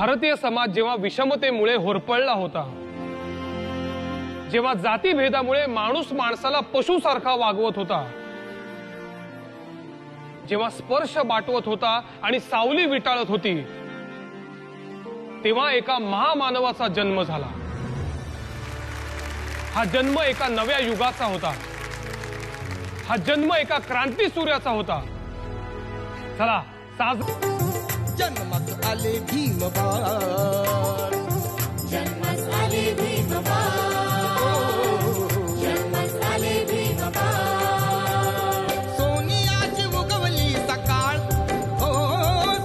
भारतीय समाज जेव्हा विषमतेमुळे होरपळला होता, जेव्हा जातीभेदामुळे माणूस माणसाला पशुसारखा वागवत होता, जेव्हा स्पर्श बाटवत होता आणि सावली विटाळत होती, तेव्हा एका महामानवाचा जन्म झाला। हा जन्म एका नव्या युगाचा होता। हा जन्म एका क्रांती सूर्याचा होता। चला जन्मस आले भीमबाळ, जन्मस आले भीमबाळ, जन्मस आले भीमबाळ। सोनियाची उगवली सकाळ, हो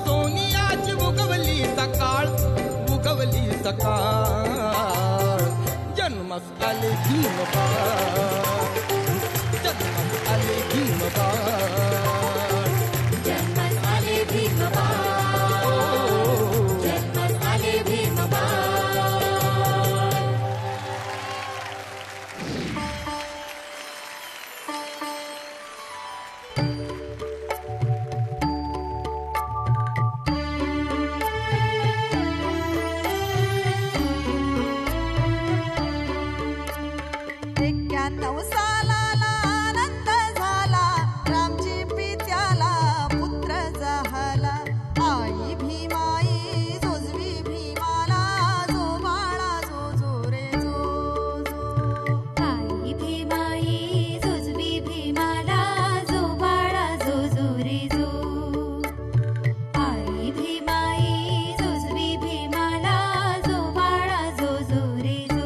सोनियाची उगवली सकाळ, उगवली सकाळ। जन्मस आले भीमबाळ, जन्मस आले भीमबाळ, जन्मस आले भीमबाळ, जन्मस आले भीमबाळ। सालाला आनंद झाला, रामजी पित्याला पुत्र झाला। आई भीमाई जोजवी भीमाला, जो बाळा जो जो रे जो जो। आई भीमाई जोजवी भीमाला, जो बाळा जो जो रे जो। आई भीमाई जोजवी भीमाला, जो बाळा जो जो रे जो।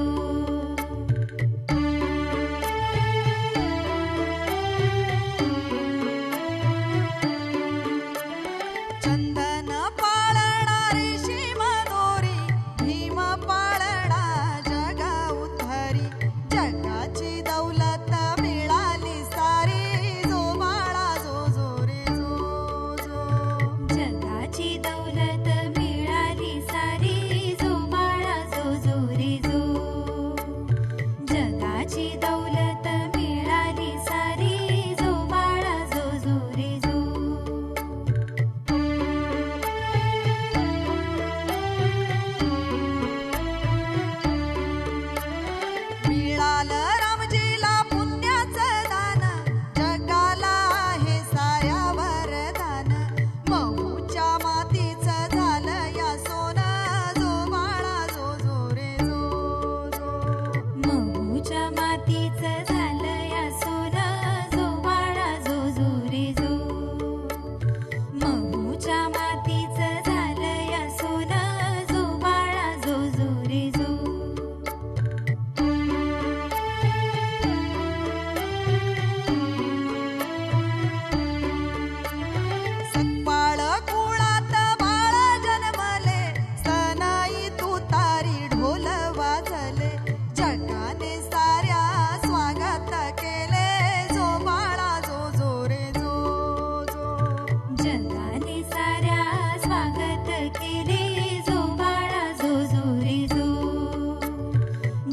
चंदन पाळणारी शिमदोरी, भीम पाळणा जगा उद्धारी। जगाची दौलत मिळाली सारी, जो बाळा जो जो रे जो जो। जगाची दौलत मिळाली सारी, जो बाळा जो जो रे जो। जगाची दौलत मिळाली सारी, जो बाळा जो जो रे जो। मिळालं रामजीला पुण्याचं दान, जगाला आहे साऱ्या वरदान। महूच्या मातीचं झालं या सोनं, जो बाळा जो जो रे जो जो। महूच्या मातीचं झालं या सोनं, जो बाळा जो जो रे जो। महूच्या मातीचं झालं या सोनं, जो बाळा जो जो रे जो। सकपाळ कुळात बाळ जन्मले, सनाई तुतारी ढोल वाजले। जगाने साऱ्या स्वागत केले, जो बाळा जो जो रे जो जो। जगाने साऱ्या स्वागत केले, जो बाळा जो जो रे जो।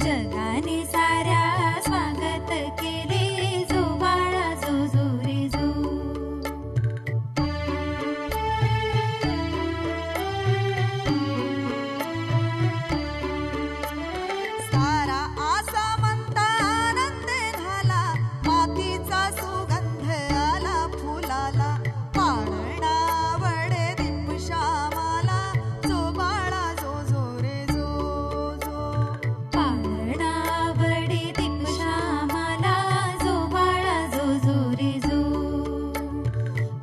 जगाने साऱ्या स्वागत केले, जो बाळा जो जो रे जो। सारा आसामंत आनंद झाला, मातीचा सुगंध आला फुलाला। पाळणा वडे दीपश्यामाला, जो बाळा जो जो रे जो जो। पाळणा वडे दीपश्यामाला, जो बाळा जो जो रे जो।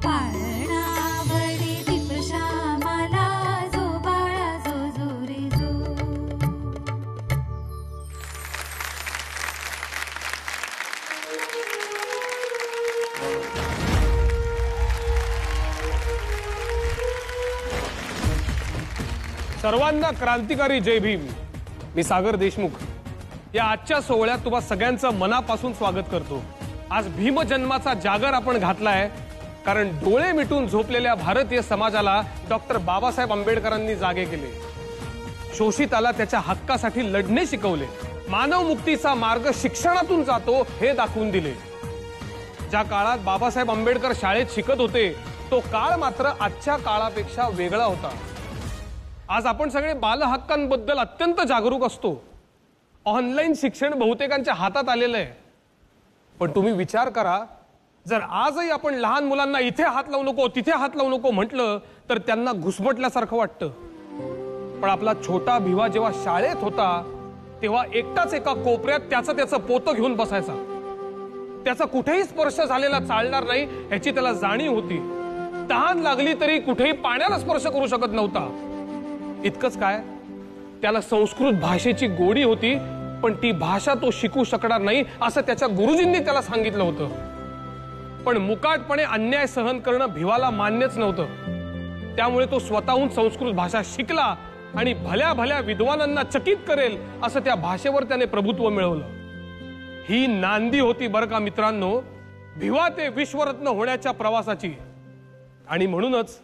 पाळणा वडे दीपश्यामाला, जो बाळा जो जो रे जो। सर्वांना क्रांतिकारी जय भीम। मी सागर देशमुख या आजच्या सोहळ्यात तुम्हा सगळ्यांचं मनापासून स्वागत करतो। आज भीम जन्माचा जागर आपण घातलाय, कारण डोळे मिटून झोपलेल्या भारतीय समाजाला डॉक्टर बाबासाहेब आंबेडकरांनी जागे केले। शोषिताला त्याच्या हक्कासाठी लढणे शिकवले। मानव मुक्तीचा मार्ग शिक्षणातून जातो हे दाखवून दिले। ज्या काळात बाबासाहेब आंबेडकर शाळेत शिकत होते, तो काळ मात्र आजच्या काळापेक्षा वेगळा होता। आज आपण सगळे बालहक्कांबद्दल अत्यंत जागरूक असतो. ऑनलाईन शिक्षण बहुतेकांच्या हातात आलेलं आहे. पण तुम्ही विचार करा, जर आजही आपण लहान मुलांना इथे हात लावू नको तिथे हात लावू नको म्हटलं तर त्यांना घुसमटल्यासारखं वाटतं. पण आपला छोटा भिवा जेव्हा शाळेत होता तेव्हा एकटाच एका कोपऱ्यात त्याचं पोतं घेऊन बसायचा. त्याचा कुठेही स्पर्श झालेला चालणार नाही याची त्याला जाणीव होती. तहान लागली तरी कुठेही पाण्याला स्पर्श करू शकत नव्हता. इतकंच काय, त्याला संस्कृत भाषेची गोडी होती, पण ती भाषा तो शिकू शकणार नाही असं त्याच्या गुरुजींनी त्याला सांगितलं होतं. पण मुकाटपणे अन्याय सहन करणं भिवाला मान्यच नव्हतं. त्यामुळे तो स्वतःहून संस्कृत भाषा शिकला आणि भल्या भल्या विद्वानांना चकित करेल असं त्या भाषेवर त्याने प्रभुत्व मिळवलं. ही नांदी होती बरं का मित्रांनो, भिवा ते विश्वरत्न होण्याच्या प्रवासाची. आणि म्हणूनच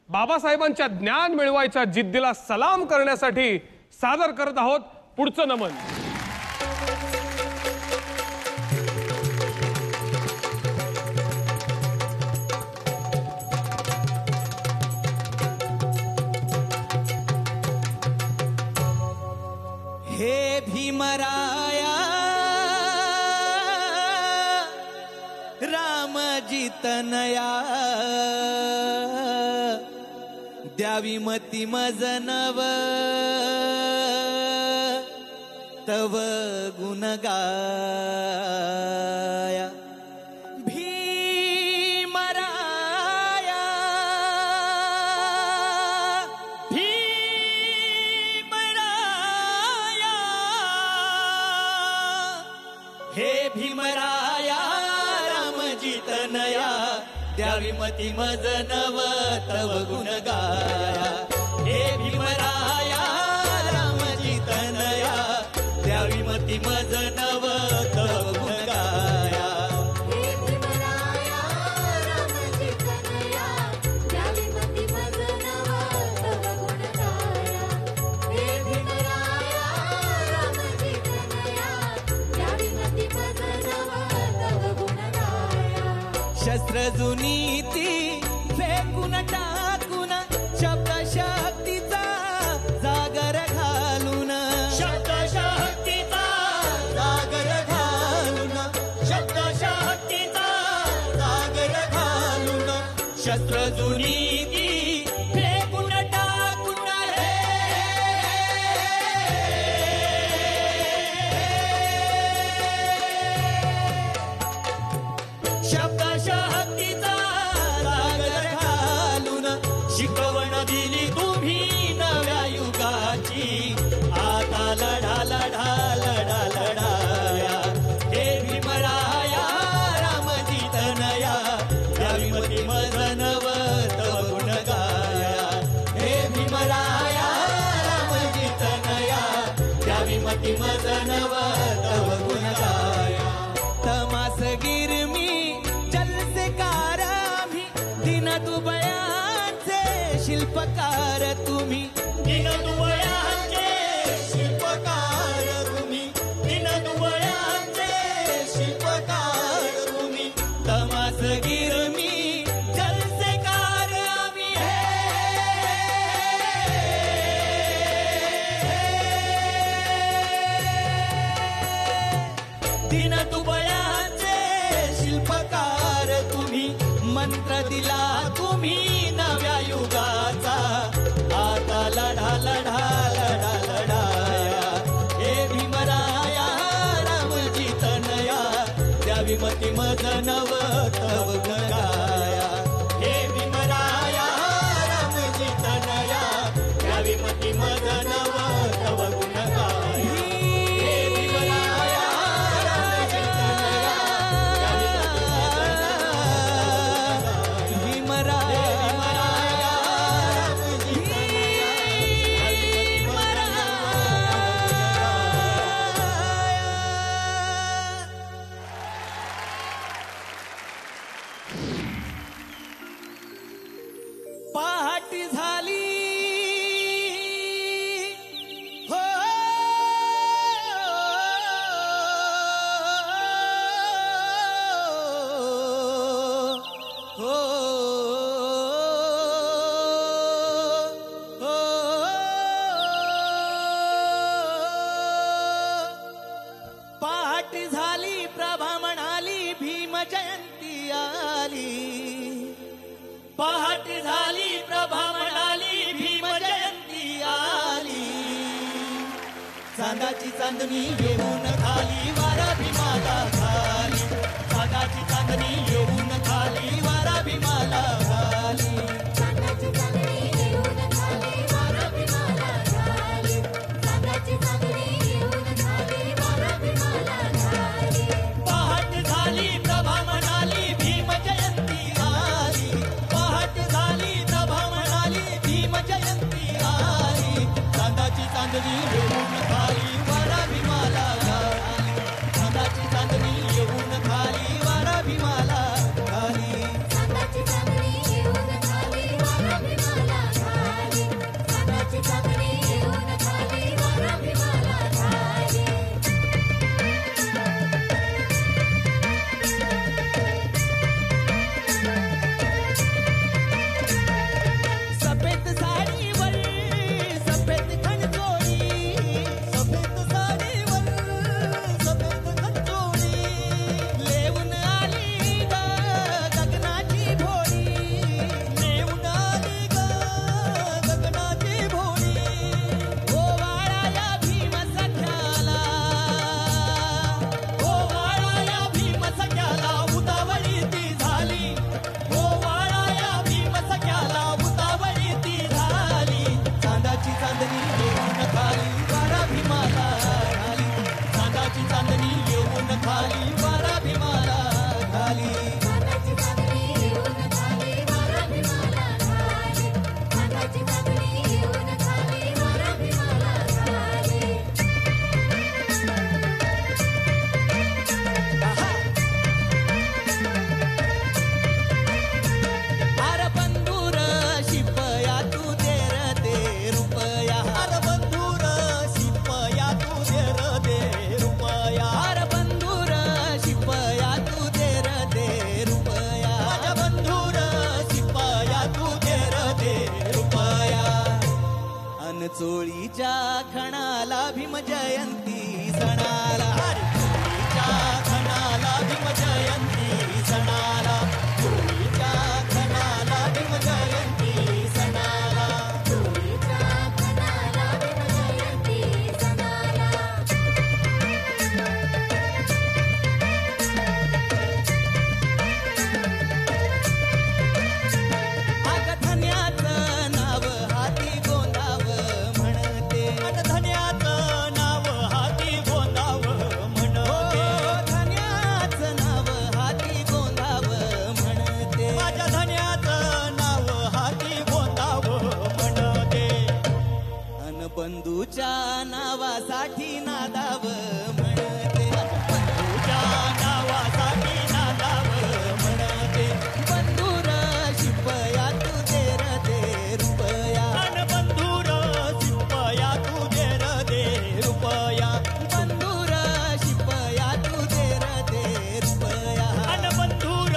बाबासाहेबांच्या ज्ञान मिळवायच्या जिद्दीला सलाम करण्यासाठी सादर करत आहोत पुढचं नमन. हे भीमराया रामजी तनया द्यावी मती मज नव तव गुण गाया. भीमराया भीमराया हे भीमराया रामजी तनया द्यावी मती मज नव तव गुण गाया. हे भीमराया रामजी तनया द्यावी मती मज नव तव गुण गाया. हे भीमराया रामजी तनया द्यावी मती मज नव तव गुण गाया. हे भीमराया रामजी तनया द्यावी मती मज नव तव गुण गाया. शस्त्र जुनीती फेकून टाकून शब्द शक्तीचा जागर घालून शब्द शक्तीचा जागर घालून शब्द शक्तीचा जागर घालून शस्त्र जुनीती फेकून टाकून शब्द शक्तीचा जागर घालून शिकवण दिली तुम्ही नव्या युगाची. आता लढा लढा लढा लढाया. हे भीमराया रामजी तनया द्यावी मती मज नव तव गुण गाया. हे भीमराया रामजी तनया द्यावी मती मज नव तव गुण गाया. तमास गिरमी जलसेकार आम्ही दिन दुबळ्यांचे शिल्पकार तुम्ही. दिन दुबळ्यांचे शिल्पकार तुम्ही. दिन दुबळ्यांचे शिल्पकार तुम्ही. तमास गिरमी जलसेकार आम्ही दिन दुबळ्यांचे शिल्पकार तुम्ही. मंत्र दिला तुम्ही नव्या युगाचा. आता लढा लढा लढा लढाया. हे भीमराया रामजी तनया द्यावी मती मज नव तव गुण गाया. हे भीमराया रामजी तनया द्यावी मती मज नव तव गुण गाया. हे भीमराया रामजी तनया द्यावी मती मज नव भीमराया रामजी तनया द्यावी मती मज नव. पहाटे झाली प्रभा म्हणाली भीम जयंती आली. चांदाची चांदणी येऊन खाली वारा भीमाला घाली. चांदाची चांदणी येऊन खाली वारा भीमाला घाली. चांदाची चांदणी येऊन खाली वारा भीमाला घाली. चांदाची चांदणी येऊन खाली वारा भीमाला घाली. पहाट झाली प्रभा म्हणाली भीम जयंती आली. पहाट झाली प्रभा म्हणाली भीम जयंती आली. चांदाची चांदणी येऊन खाली वारा भीमाला घाली. चांदाची चांदणी येऊन खाली वारा भीमाला घाली. चांदाची चांदणी येऊन खाली वारा भीमाला घाली. चांदाची चांदणी येऊन खाली वारा भीमाला घाली. सफेद साडीवर सफेद खणचोळी. सफेद साडीवर सफेद खणचोळी. लेऊन आली ग गगनाची भोळी. लेऊन आली ग गगनाची भोळी. ओवाळाया भीम सख्याला. ओवाळाया भीम सख्याला उतावळी ती झाली. ओवाळाया भीम सख्याला उतावळी ती झाली. चांदाची चांदणी येऊन खाली वारा भीमाला घाली. चांदाची चांदणी येऊन खाली वारा भीमाला घाली. चांदाची चांदणी येऊन खाली वारा भीमाला घाली. चांदाची चांदणी येऊन खाली वारा भीमाला घाली. अर बंधुर शिपया तू देर दे रुपया. अर बंधुर शिपया तू देर दे रुपया. अर बंधुर शिपया तू देर दे रुपया. माझ्या बंधुर शिपया तू देर दे रुपया. अन चोळीच्या खणाला भीम जयंती सणाला. अरे चोळीच्या खणाला भीम जयंती सणाला. चोळीच्या खणाला भीम जयंती सणाला. चोळीच्या खणाला भीम जयंती सणाला. अग धन्याचं नाव हाती गोंदाव म्हणते. अग धन्याचं नाव हाती गोंदाव म्हणते. धन्याचं नाव हाती गोंदाव म्हणते. माझ्या धन्याचं नाव हाती गोंदाव म्हणते. अन बंधूच्या नावासाठी नादाव म्हणते. बंधूच्या नावासाठी नादाव म्हणते. बंधुर शिपया तू देर दे रुपया. अन बंधुर शिपया तू देर दे रुपया. बंधुर शिपया तू देर दे रुपया. अन बंधुर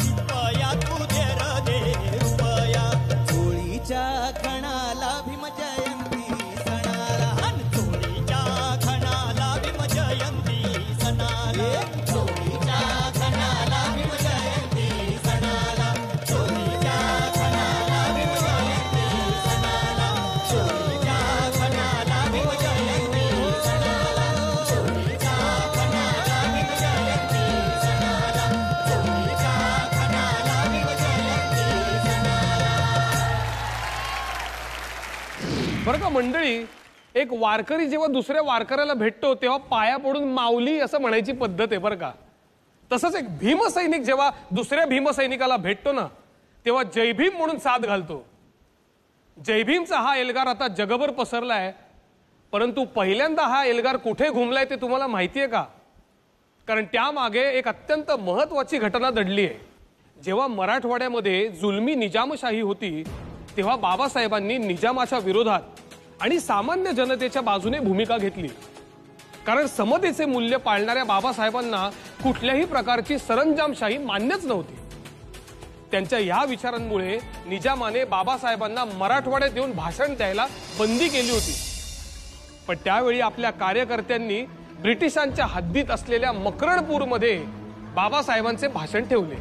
शिपया तू देर दे रुपया. चोळीच्या खणाला भीम जयंती सणाला. अन चोळीच्या खणाला भीम जयंती सणाला. चोळीच्या खणाला भीम जयंती सणाला. चोळीच्या खणाला भीम जयंती सणाला. चोळीच्या खणाला भीम जयंती सणाला. चोळीच्या खणाला भीम जयंती सणाला. चोळीच्या खणाला भीम जयंती सणाला. बरं का मंडळी, एक वारकरी जेव्हा दुसऱ्या वारकऱ्याला भेटतो तेव्हा पाया पडून माऊली असं म्हणायची पद्धत आहे बरं का. तसंच एक भीमसैनिक जेव्हा दुसऱ्या भीमसैनिकाला भेटतो ना तेव्हा जय भीम म्हणून साथ घालतो. जय भीमचा हा एल्गार आता जगभर पसरलाय. परंतु पहिल्यांदा हा एल्गार कुठे घुमलाय ते तुम्हाला माहिती आहे का? कारण त्यामागे एक अत्यंत महत्वाची घटना दडली आहे. जेव्हा मराठवाड्यामध्ये जुलमी निजामशाही होती तेव्हा बाबासाहेबांनी निजामाच्या विरोधात आणि सामान्य जनतेच्या बाजूने भूमिका घेतली. कारण समतेचे मूल्य पाळणाऱ्या बाबासाहेबांना कुठल्याही प्रकारची सरंजामशाही मान्यच नव्हती. त्यांच्या या विचारांमुळे निजामाने बाबासाहेबांना मराठवाड्यात येऊन भाषण द्यायला बंदी केली होती. पण त्यावेळी आपल्या कार्यकर्त्यांनी ब्रिटिशांच्या हद्दीत असलेल्या मकरणपूरमध्ये बाबासाहेबांचे भाषण ठेवले.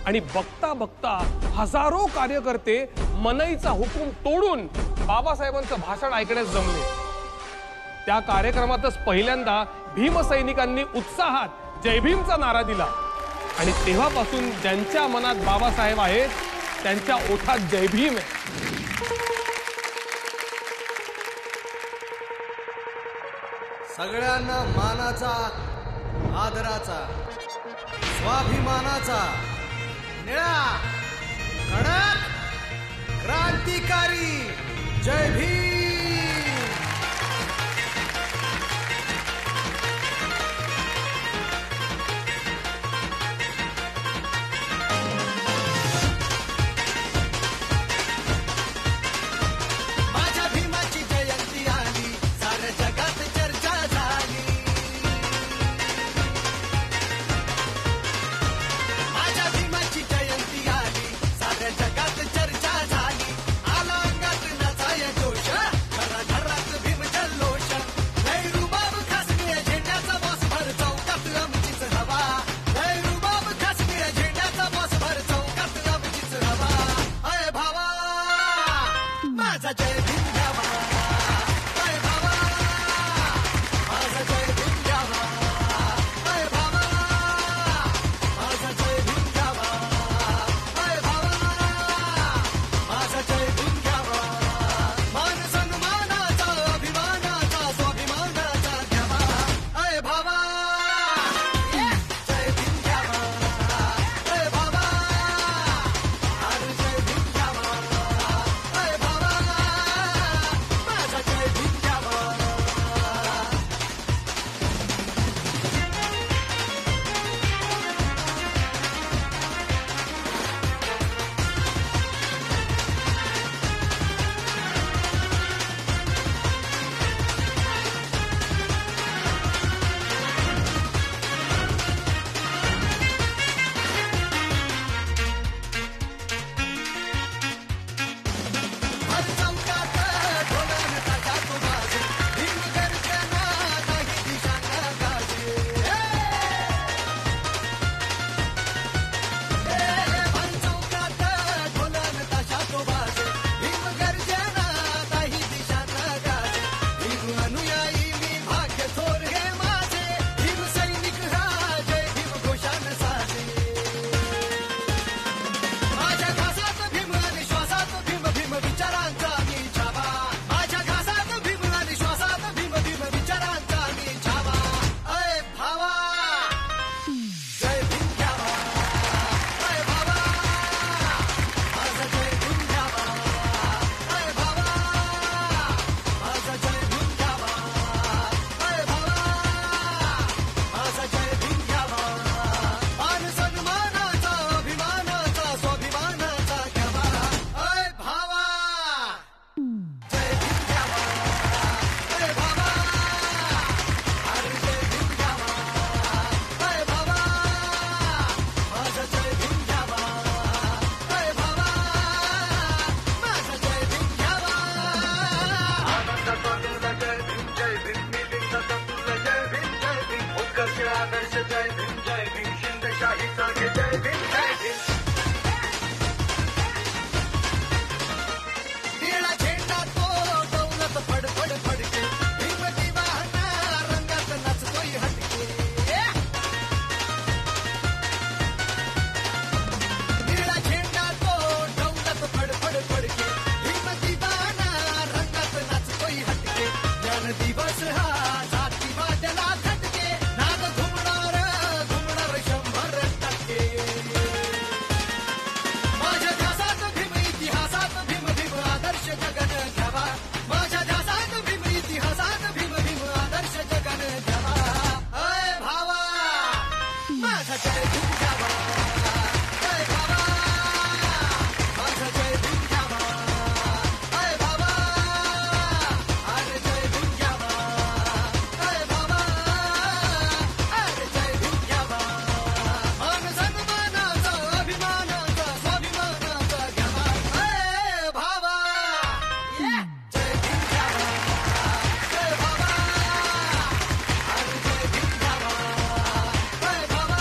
आणि बघता बघता हजारो कार्यकर्ते मनईचा हुकूम तोडून बाबासाहेबांचं भाषण ऐकण्यास जमले. त्या कार्यक्रमातच पहिल्यांदा भीमसैनिकांनी उत्साहात जय भीमचा नारा दिला आणि तेव्हापासून ज्यांच्या मनात बाबासाहेब आहेत त्यांच्या ओठात जय भीम आहे. सगळ्यांना मानाचा, आदराचा, स्वाभिमानाचा, निळा, कडक, क्रांतिकारी जय भीम. माझ्या भीमाची जयंती आली, साऱ्या जगात चर्चा झाली. माझ्या भीमाची जयंती आली, साऱ्या जगात चर्चा झाली. आला अंगात नाचाय जोश, घराघरात भीम जल्लोष. लय रुबाब खासगी झेंड्याचा बॉस भर चौकात आमचीच हवा. लय रुबाब खासगी झेंड्याचा बॉस भर चौकात आमचीच हवा. अय भावा माझा जय भीम द्यावा. अय भावा माझा जय भीम द्यावा. अय भावा माझा जय भीम द्यावा. अय भावा माझा जय भीम द्यावा. मान सन्मानाचा, अभिमानाचा, स्वाभिमानाचा घ्यावा. अय भावा जय भीम द्यावा. अय भावा अरे जय भीम द्यावा. अय भावा माझा जय भीम द्यावा. भर चौकात ढोलान ताजा तो बाजे, भीम गर्जना नाही दिशांना गाजे. भर चौकात ढोलान ताजा तो बाजे, भीम गर्जना नाही दिशांना गाजे. भीम अनुयायी मी भाग्य थोर हे माझे, भीम सैनिक हा जय भीम घोषान साजे. माझ्या घासात भीम आणि श्वासात भीम, भीम विचारांचा मी छावा. माझ्या घासात भीम आणि श्वासात भीम, भीम विचारांचा मी छावा. अय भावा जय भीम घ्यावा. अय भावा माझा जय भीम घ्यावा. अय भावा माझा जय भीम घ्यावा. अय भावा माझा जय भीम घ्यावा. मान सन्मानाचा, अभिमानाचा, स्वाभिमानाचा घ्यावा. अय भावा जय भीम घ्यावा. अय भावा अरे जय भीम घ्यावा. अय भावा माझा जय भीम घ्यावा. अय भावा माझा जय भीम घ्यावा. जय भीम जय भीम मीटिंगचा संपूर्ण जय भीम जय भीम उत्कर्ष आदर्श जय भीम जय भीम शिंदेशाहीचा घे जय भीम जय भीम. निळा झेंडा तो दौलत फडफड फडके, भीम दिवाना रंगात नाचतोय हटके. निळा झेंडा तो दौलत फडफड फडके, भीम दिवाना रंगात नाचतोय हटके. ज्ञान दिवस हा जातीवाद्याला खटके, नाद घुमणार घुमणार 100%. माझ्या ध्यासात भीम, इतिहासात भीम, भीम आदर्श जगन घ्यावा. माझ्या ध्यासात भीम, इतिहासात भीम, भीम आदर्श जगन घ्यावा. अय भावा माझा जय भीम घ्यावा. अय भावा माझा जय भीम घ्यावा. अय भावा अरे जय भीम घ्यावा. अय भावा अरे जय भीम घ्यावा. मान सन्मानाचा, अभिमानाचा, स्वाभिमानाचा घ्यावा. अय भावा जय भीम घ्यावा. अय भावा अरे जय भीम घ्यावा. अय भावा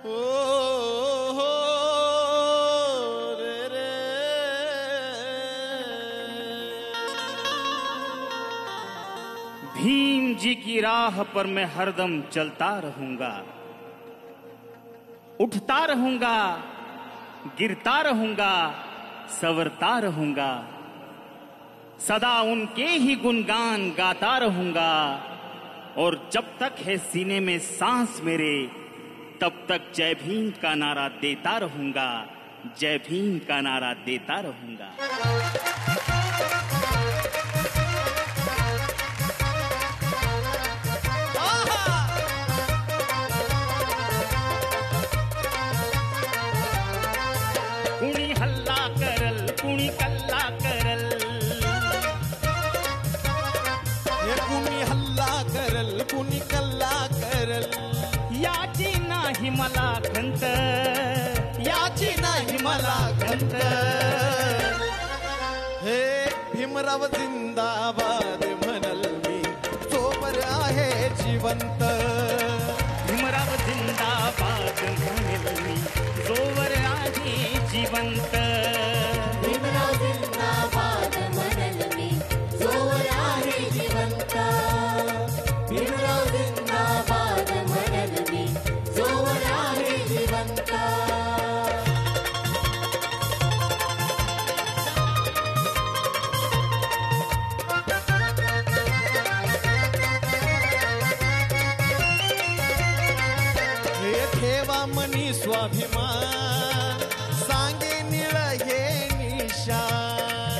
हो रे रे भीम जी की राह पर मैं हरदम चलता रहूंगा, उठता रहूंगा, गिरता रहूंगा, संवरता रहूंगा, सदा उनके ही गुणगान गाता रहूंगा, और जब तक है सीने में सांस मेरे तब तक जय भीम का नारा देता रहूंगा, जय भीम का नारा देता रहूंगा। कुणी हल्ला करल, कुणी कल्ला करल, हे कुणी हल्ला करल कुणी कल्ला करल, याची नाही मला खंत, याची नाही मला खंत। हे भीमराव जिंदाबाद म्हणल मी सोबर आहे जिवंत। भीमराव जिंदाबाद म्हणेल मी जोवर आहे जिवंत। भीमराव जिंदाबाद म्हणेल मी जोवर आहे जिवंत। भीमराव जिंदाबाद म्हणेल मी जोवर आहे जिवंत। हे ठेवा मनी स्वाभिमान सांगे निळ हे निशान।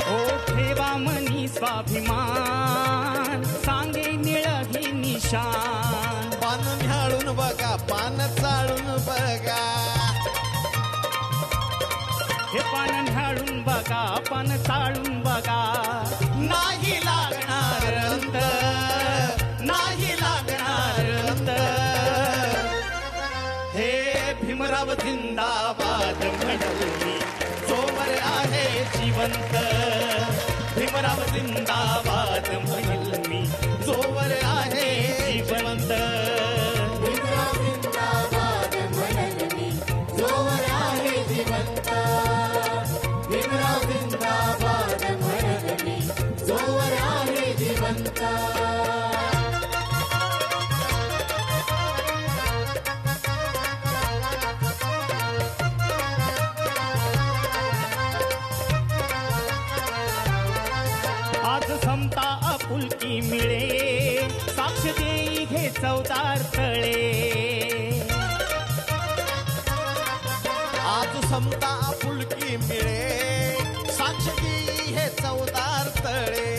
ओ ठेवा मनी स्वाभिमान सांगे निळ ही निशान। पान न्याळून बघा पान चाळून बघा, हे पान न्याळून बघा पान चाळून बघा, नाही लागणार अंत, नाही लागणार अंत। हे भीमराव जिंदाबाद म्हणल मी जोवर आहे जिवंत। भीमराव जिंदाबाद म्हणल मी जोवर आहे जिवंत। भीमराव जिंदाबाद म्हणेल मी जोवर आहे जिवंत। भीमराव जिंदाबाद म्हणेल मी जोवर आहे जिवंत। आज समता आपुलकी मिळे साक्ष देई घे चौदार तळे। आज समता आपुलकी मिळे साक्ष देई हे चौदार तळे।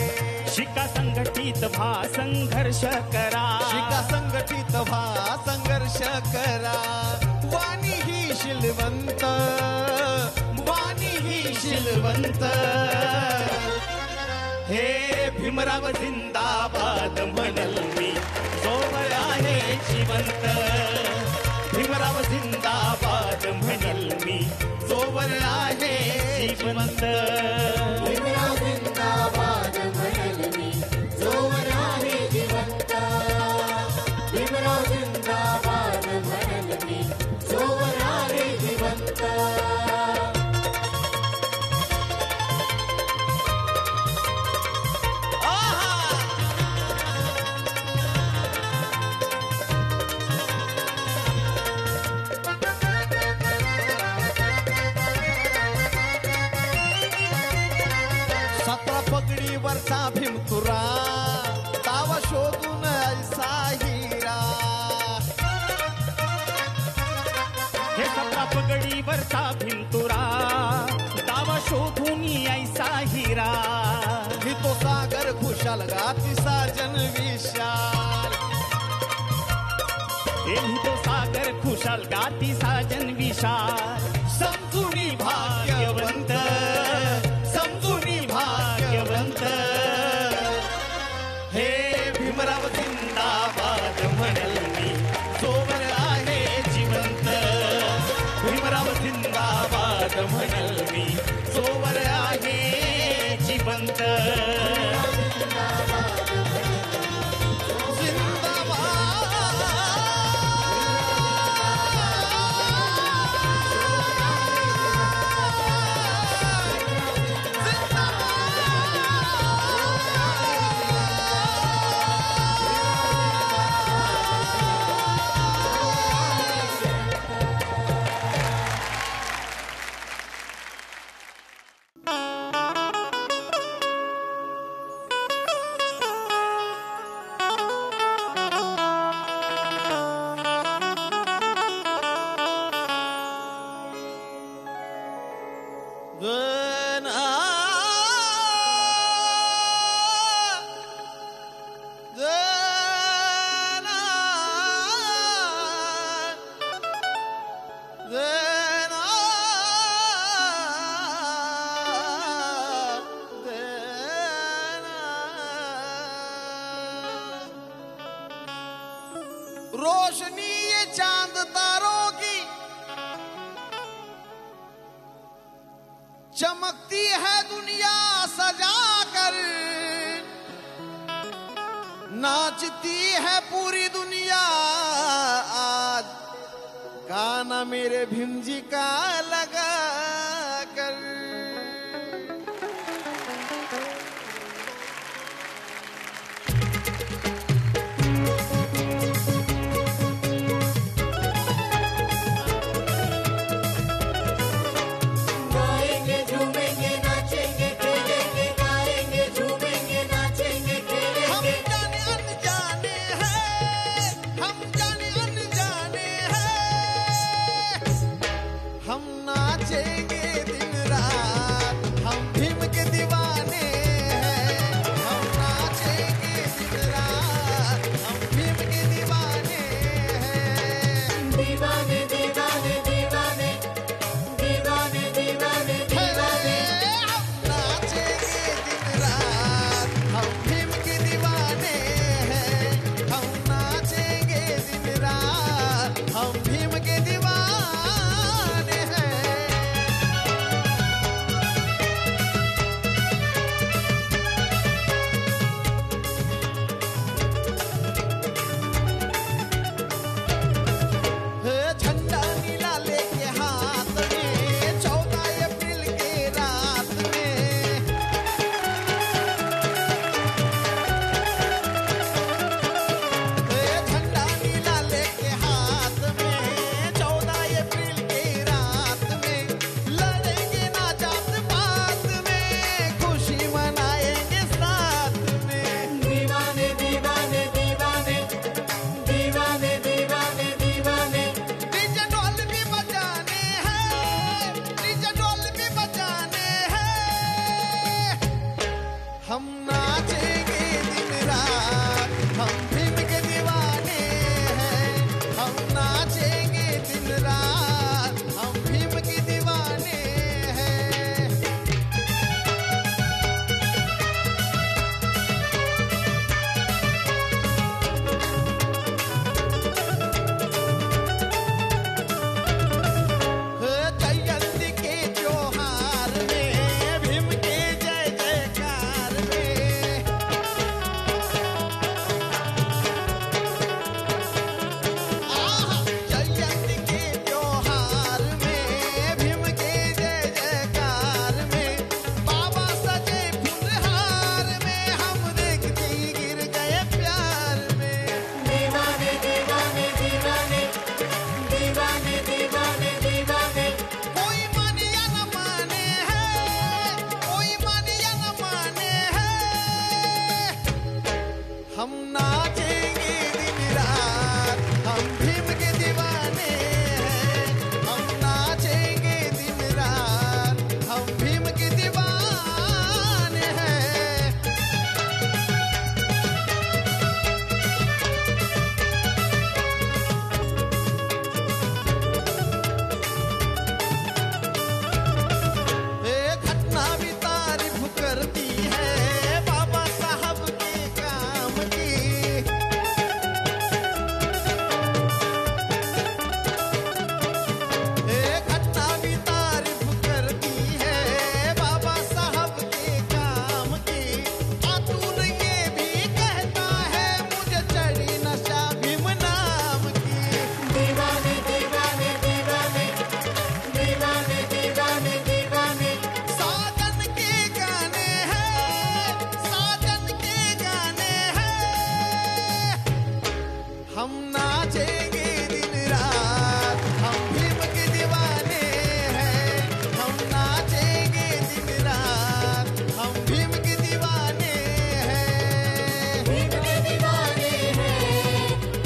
शिका संघटित व्हा संघर्ष करा, शिका संघटित व्हा संघर्ष करा। वाणी ही शिलवंत, वाणी ही शिलवंत। हे भीमराव जिंदाबाद म्हणल मी जोवर आहे जिवंत। भीमराव जिंदाबाद म्हणल मी जोवर आहे जिवंत। भीमराव जिंदाबाद म्हणेल मी जोवर आहे जिवंत। भीमराव जिंदाबाद म्हणेल मी जोवर आहे जिवंत। सतरा पगडीवरचा भीमतुरा तावा शोधून ऐसा हिरा। हे सतरा पगडीवरचा भिंतुरा दावा शोधून ऐसा हिरा। ही तो सागर खुशाल गाती साजन विशाल। एही तो सागर खुशाल गाती साजन विशाल। समजुनी भाग्यवंत, समजुनी भाग्यवंत। हे भीमराव जिंदाबाद म्हणल मी जोवर आहे जिवंत। भीमराव जिंदाबाद म्हणल मी जोवर आहे जिवंत। जिंदाबाद रोशनी ये चांद तारों की चमकती है दुनिया सजा कर, नाचती है पूरी दुनिया आज गाना मेरे भीम जी का लगा कर। गाएंगे झूमेंगे नाचेंगे खेलेंगे, गाएंगे झूमेंगे नाचेंगे खेलेंगे। हम जाने अनजाने हैं, हम जाने अनजाने हैं, हम नाचेंगे दिन रात, हम भीम के दीवाने हैं। हम नाचेंगे दिन रात, हम भीम के दीवाने हैं। दीवाने दीवाने दीवाने दीवाने दीवाने दीवाने। हम नाचेंगे दिन रात, हम भीम के दीवाने हैं। हम नाचेंगे दिन रात, हम भीम के दीवाने हैं। झंडा नीला लेके हाथ में 14 अप्रैल के रात में, झंडा नीला लेके हाथ में 14 अप्रैल के रात में, लड़ेंगे ना जात पात में, खुशी मनाएंगे साथ में। दीवाने दीवाने दीवाने दीवाने दीवाने दीवाने। डीजे ढोल भी बजाने हैं, डीजे ढोल भी बजाने हैं, हम नाचेंगे दिन रात, हम भीम के दीवाने हैं। हम नाचेंगे दिन रात, हम भीम के दीवाने हैं। जयंती के त्योहार में भीम के जय जयकार में, जयंती के त्योहार में भीम के जय जयकार में, बाबा सजे फुलहार में, हम देखते ही गिर गए प्यार में। दीवाने दीवाने दीवाने दीवाने दीवाने दीवाने। कोई माने या न माने है, कोई माने या न माने है, हम नाचेंगे दिन रात, हम भीम के दीवाने हैं। हम नाचेंगे दिन रात, हम भीम के दीवाने हैं। घटना भी तारीफ करती है बाबा साहब के काम की। घटना भी तारीफ करती है बाबा साहब के काम की। अतुल ये भी कहता है मुझे चढ़ी नशा भीम नाम की। दीवाने दीवाने दीवाने दीवाने दीवाने दीवाने। साजन के गाने हैं, साजन के गाने हैं, हम नाचेंगे दिन रात, हम भीम के दीवाने हैं। हम नाचेंगे दिन रात, हम भीम के दीवाने हैं। भीम के दीवाने हैं,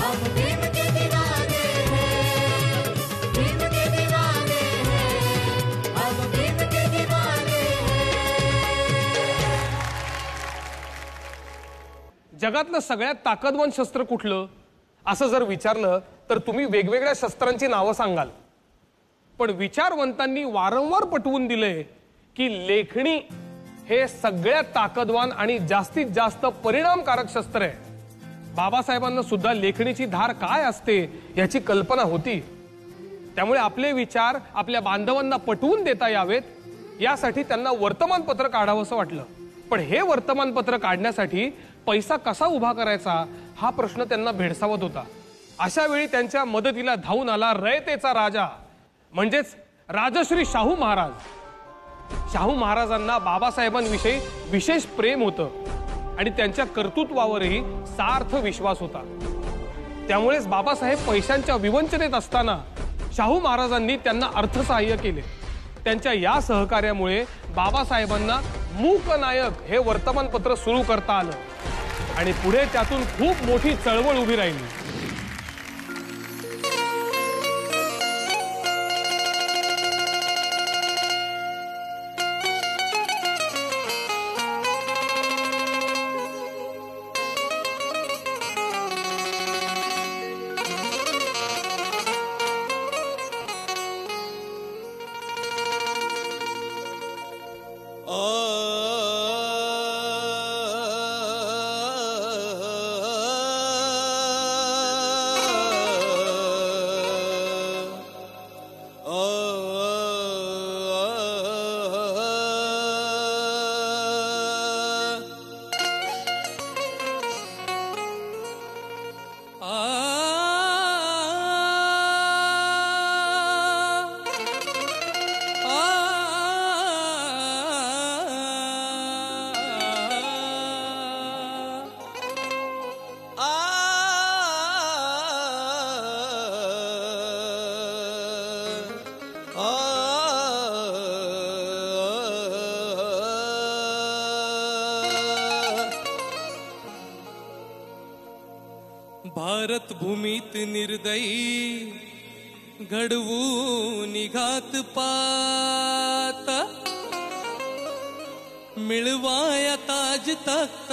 हम भीम के दीवाने हैं। भीम के दीवाने हैं, हम भीम के दीवाने हैं। जगातलं सगळ्यात ताकदवान शस्त्र कुठलं असं जर विचारलं तर तुम्ही वेगवेगळ्या शस्त्रांची नावं सांगाल, पण विचारवंतांनी वारंवार पटवून दिले की लेखणी हे सगळ्यात ताकदवान आणि जास्तीत जास्त परिणामकारक शस्त्र आहे. बाबासाहेबांना सुद्धा लेखणीची धार काय असते याची कल्पना होती. त्यामुळे आपले विचार आपल्या बांधवांना पटवून देता यावेत यासाठी त्यांना वर्तमानपत्र काढावं असं वाटलं. पण हे वर्तमानपत्र काढण्यासाठी पैसा कसा उभा करायचा हा प्रश्न त्यांना भेडसावत होता. अशा वेळी त्यांच्या मदतीला धावून आला रयतेचा राजा म्हणजेच राजश्री शाहू महाराज. शाहू महाराजांना बाबासाहेबांविषयी विशेष प्रेम होतं आणि त्यांच्या कर्तृत्वावरही सार्थ विश्वास होता. त्यामुळेच बाबासाहेब पैशांच्या विवंचनेत असताना शाहू महाराजांनी त्यांना अर्थसहाय्य केले. त्यांच्या या सहकार्यामुळे बाबासाहेबांना मूकनायक हे वर्तमानपत्र सुरू करता आलं आणि पुढे त्यातून खूप मोठी चळवळ उभी राहिली. भारत भूमीत निर्दयी घडवू निघात पात मिळवाया ताज तख्त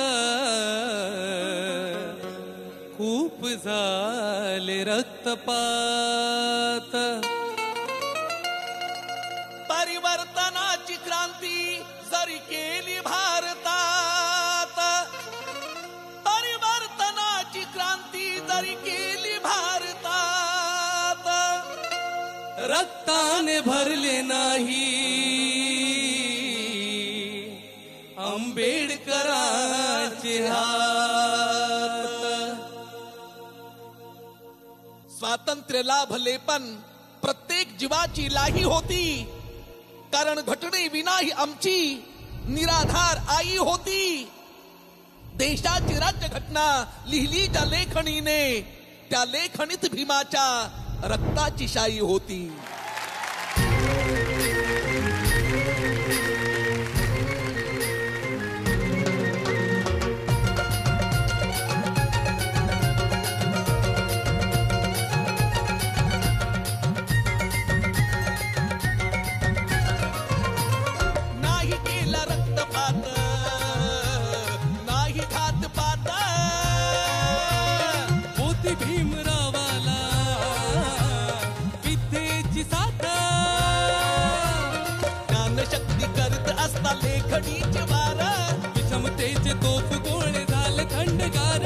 खूप झाले रक्तपात. परिवर्तनाची क्रांती जरी केली भारतात, परिवर्तनाची क्रांती जरी केली भारतात, रक्ताने भरले नाही आंबेडकरांचे हात. स्वातंत्र्य लाभले पण प्रत्येक जीवाची लाही होती, कारण घटनेविना ही आमची निराधार आई होती. देशाची राज्यघटना लिहिली ज्या लेखणीने, त्या लेखणीत भीमाच्या रक्ताची शाई होती. नाही केला रक्तपात, नाही घातपात, होती भीमरावाला विद्येची साथ. ज्ञानशक्ती करत असता लेखणीचे वार, विषमतेचे तोफ गोळे झाले खंडगार.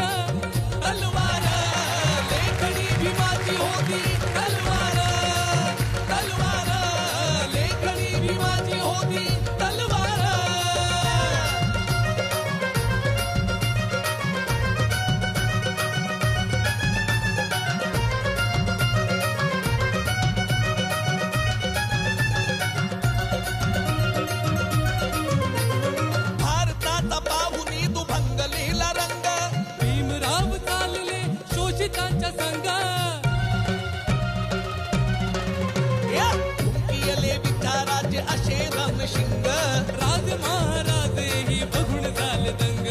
तलवार लेखणी भीमाची होती, तलवार तलवार लेखणी भीमाची होती, तलवार. भारताचा पाहुनी तू भंगलेला रंग, भीमराव चालले शोषितांच्या संग. धुमकियले विचाराचे असे रणशिंग, राज महाराज ही बघून झाले दंग.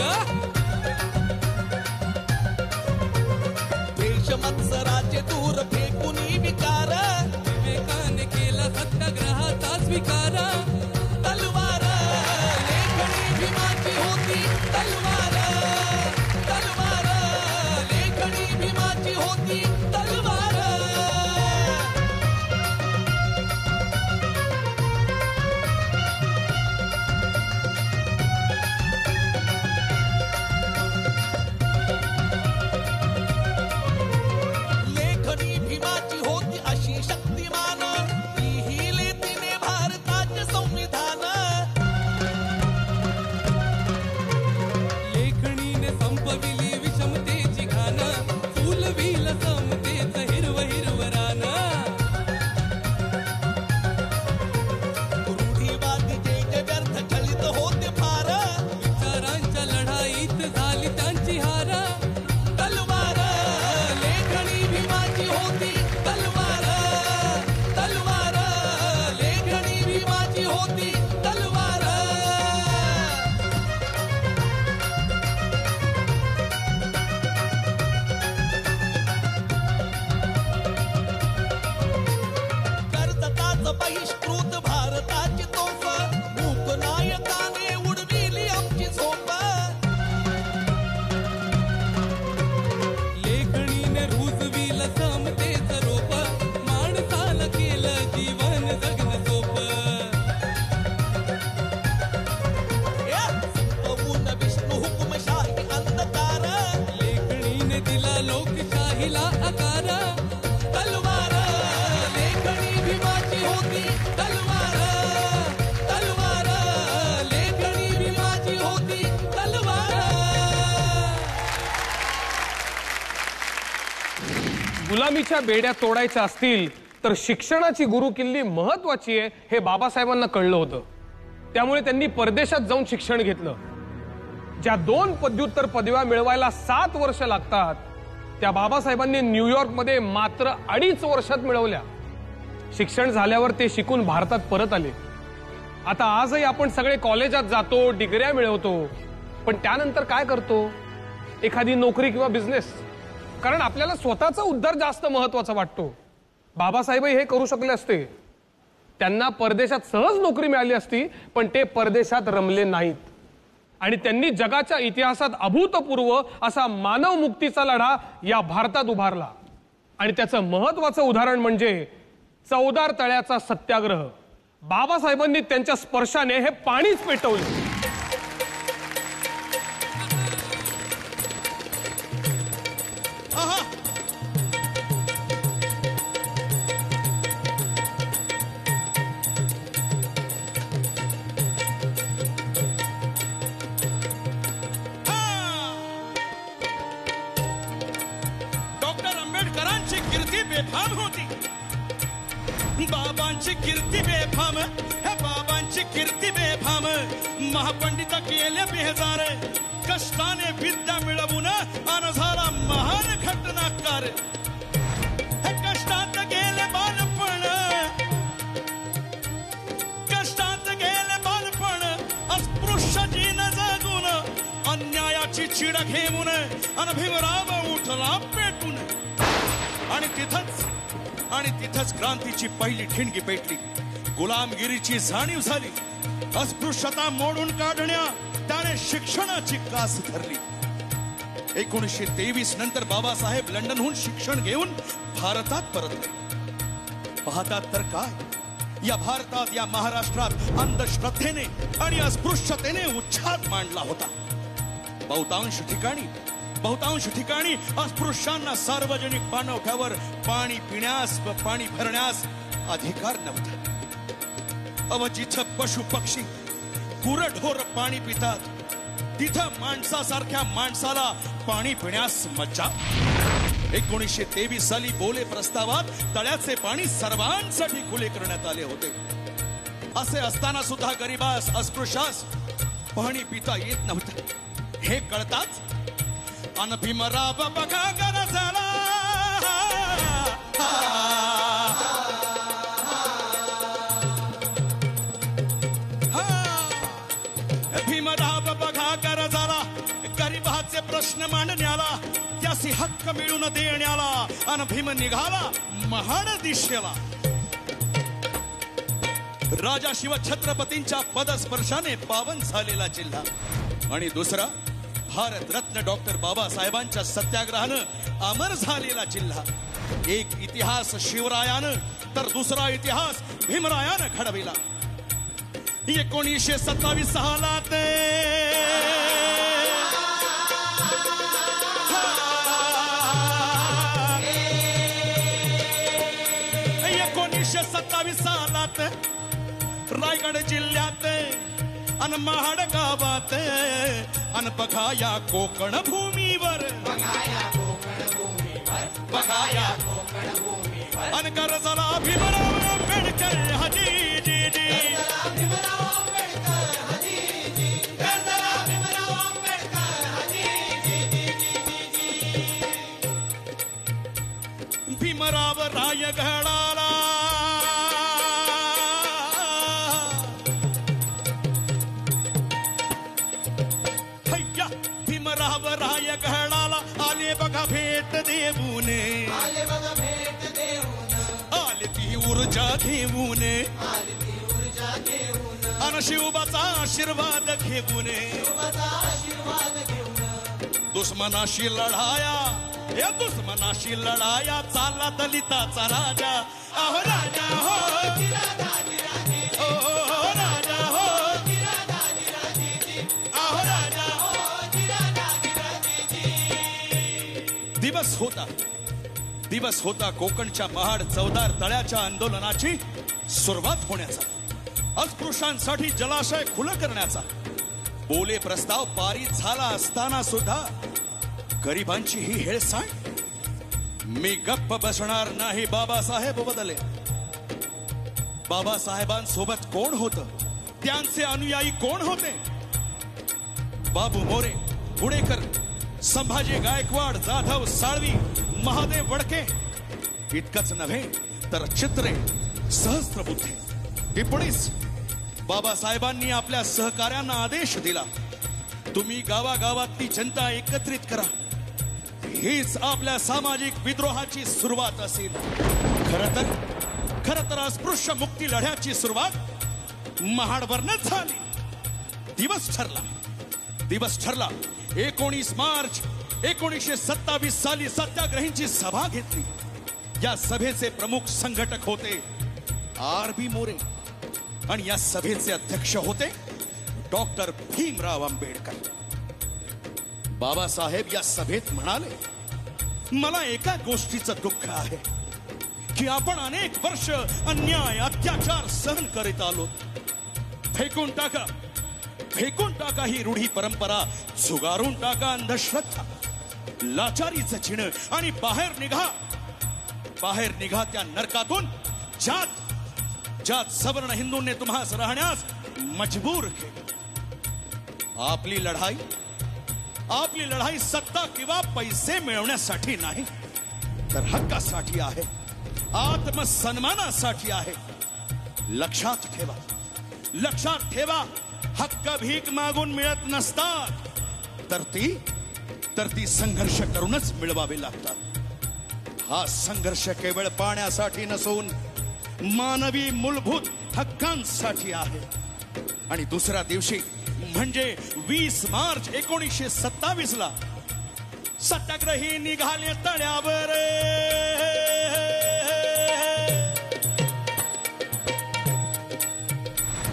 देशमत्सराचे दूर फेकूनी विकार, विवेकाने केला सत्याग्रहाचा स्वीकार. तलवार लेखणी भीमाची होती, तलवार तलवार लेखणी भीमाची होती, तलवार. भीमाची होती तलवार तलवार लेखणी भीमाची होती तलवार कर्तताच बहिष्कृत भारताची तोफ मूकनायकाने उडविली आमची झोप लेखणीने रुजविल समतेचं रोप माणसाला केलं जीवन जगणं सोप संपवून विष्णू हुकुमशाही अंधकार लेखणीने दिला लोकशाहीला आकार तलवार लेखणी भीमाची होती तलवार तलवार लेखणी भीमाची होती तलवार गुलामीच्या बेड्या तोडायच्या असतील तर शिक्षणाची गुरुकिल्ली महत्वाची आहे हे बाबासाहेबांना कळलं होतं. त्यामुळे त्यांनी परदेशात जाऊन शिक्षण घेतलं. ज्या 2 पदव्युत्तर पदव्या मिळवायला 7 वर्ष लागतात त्या बाबासाहेबांनी न्यूयॉर्कमध्ये मात्र 2.5 वर्षात मिळवल्या. शिक्षण झाल्यावर ते शिकून भारतात परत आले. आता आजही आपण सगळे कॉलेजात जातो, डिग्र्या मिळवतो, पण त्यानंतर काय करतो? एखादी नोकरी किंवा बिझनेस. कारण आपल्याला स्वतःचा उद्धार जास्त महत्वाचा वाटतो. बाबासाहेबही हे करू शकले असते. त्यांना परदेशात सहज नोकरी मिळाली असती, पण ते परदेशात रमले नाहीत आणि त्यांनी जगाच्या इतिहासात अभूतपूर्व असा मानव मुक्तीचा लढा या भारतात उभारला. आणि त्याचं महत्वाचं उदाहरण म्हणजे 14 तळ्याचा सत्याग्रह. बाबासाहेबांनी त्यांच्या स्पर्शाने हे पाणीच पेटवले. डॉक्टर आंबेडकरांची कीर्ती बेफाम होती. बाबांची कीर्ती बेफाम हे बाबांची कीर्ती बेफाम महापंडित केले बेजार कष्टाने विद्या मिळवून अन झाला महान घटनाकार. हे कष्टात गेले बालपण कष्टात गेले बालपण अस्पृश्य जीन जगून अन्यायाची चिड घेऊन अन भीमराव उठला पेटून आणि तिथंच क्रांतीची पहिली ठिणगी पेटली. गुलामगिरीची जाणीव झाली. अस्पृश्यता मोडून काढण्या त्याने शिक्षणाची कास धरली. 1923 नंतर बाबासाहेब लंडनहून शिक्षण घेऊन भारतात परतले. पाहतात तर काय, या भारतात या महाराष्ट्रात अंधश्रद्धेने आणि अस्पृश्यतेने उच्छाद मांडला होता. बहुतांश ठिकाणी अस्पृश्यांना सार्वजनिक पाणवठ्यावर पाणी पिण्यास व पाणी भरण्यास अधिकार नव्हता. अव जिथं पशु पक्षी गुरढोर पाणी पितात तिथं माणसासारख्या माणसाला पाणी पिण्यास मज्जा. 1923 साली बोले प्रस्तावात तळ्याचे पाणी सर्वांसाठी खुले करण्यात आले होते. असे असताना सुद्धा गरीबास अस्पृश्यास पाणी पिता येत नव्हतं हे कळताच अन भीमराव बघा गरजला. भीमराव बघा गरजला गरीबाचे प्रश्न मांडण्याला त्यासी हक्क मिळून देण्याला अन भीम निघाला महान दिशेला. राजा शिवछत्रपतींच्या पदस्पर्शाने पावन झालेला जिल्हा आणि दुसरा भारतरत्न डॉक्टर बाबासाहेबांच्या सत्याग्रहानं अमर झालेला जिल्हा. एक इतिहास शिवरायानं तर दुसरा इतिहास भीमरायानं घडविला. 1927 सालात 1927 सालात रायगड जिल्ह्यात अन महाड गावात अन बघा या कोकण भूमीवर अन गरजला भीमराव आंबेडकर हजी जी जी भीमराव राय घडाला हैया भीमराव राय घडाला आले बघा भेट देऊन आले बघा भेट देऊन आले ती ऊर्जा घेऊन आले ती ऊर्जा घेऊन अन शिवबाचा आशीर्वाद घेऊन शिवबाचा आशीर्वाद घेऊन दुश्मनाशी लढाया या दुश्मनाशी लढाया चाला दलिताचा राजा अहो राजा हो ओ राजा हो अहो राजा दिवस होता कोकणच्या महाड चौदार तळ्याच्या आंदोलनाची सुरुवात होण्याचा अस्पृश्यांसाठी जलाशय खुलं करण्याचा बोले प्रस्ताव पारित झाला असताना सुद्धा गरिबांची ही हेळसांड मी गप्प बसणार नाही बाबासाहेब बदले बाबासाहेबांसोबत कोण होतं त्यांचे अनुयायी कोण होते बाबू मोरे पुणेकर संभाजी गायकवाड जाधव साळवी महादेव वडके इतकंच नव्हे तर चित्रे सहस्त्रबुद्धे टिप्पणीस बाबासाहेबांनी आपल्या सहकार्यांना आदेश दिला तुम्ही गावागावातली जनता एकत्रित करा हीच आपल्या सामाजिक विद्रोहाची सुरुवात असेल खरं तर अस्पृश्य मुक्ती लढ्याची सुरुवात महाडवरनच झाली दिवस ठरला 19 मार्च 1927 साली सत्याग्रहींची सभा घेतली या सभेचे प्रमुख संघटक होते R.B. मोरे आणि या सभेचे अध्यक्ष होते डॉक्टर भीमराव आंबेडकर बाबासाहेब या सभेत म्हणाले मला एका गोष्टीचं दुःख आहे की आपण अनेक वर्ष अन्याय अत्याचार सहन करीत आलो फेकून टाका ही रूढी परंपरा झुगारून टाका अंधश्रद्धा लाचारीचं चिन्ह आणि बाहेर निघा त्या नरकातून ज्यात सवर्ण हिंदूंनी तुम्हास राहण्यास मजबूर केले आपली लढाई सत्ता किंवा पैसे मिळवण्यासाठी नाही तर हक्कासाठी आहे आत्मसन्मानासाठी आहे लक्षात ठेवा हक्क भीक मागून मिळत नसतात तर ती संघर्ष करूनच मिळवावे लागतात हा संघर्ष केवळ पाण्यासाठी नसून मानवी मूलभूत हक्कांसाठी आहे आणि दुसऱ्या दिवशी म्हणजे 20 मार्च 1927 ला सत्याग्रही निघाले तळ्यावर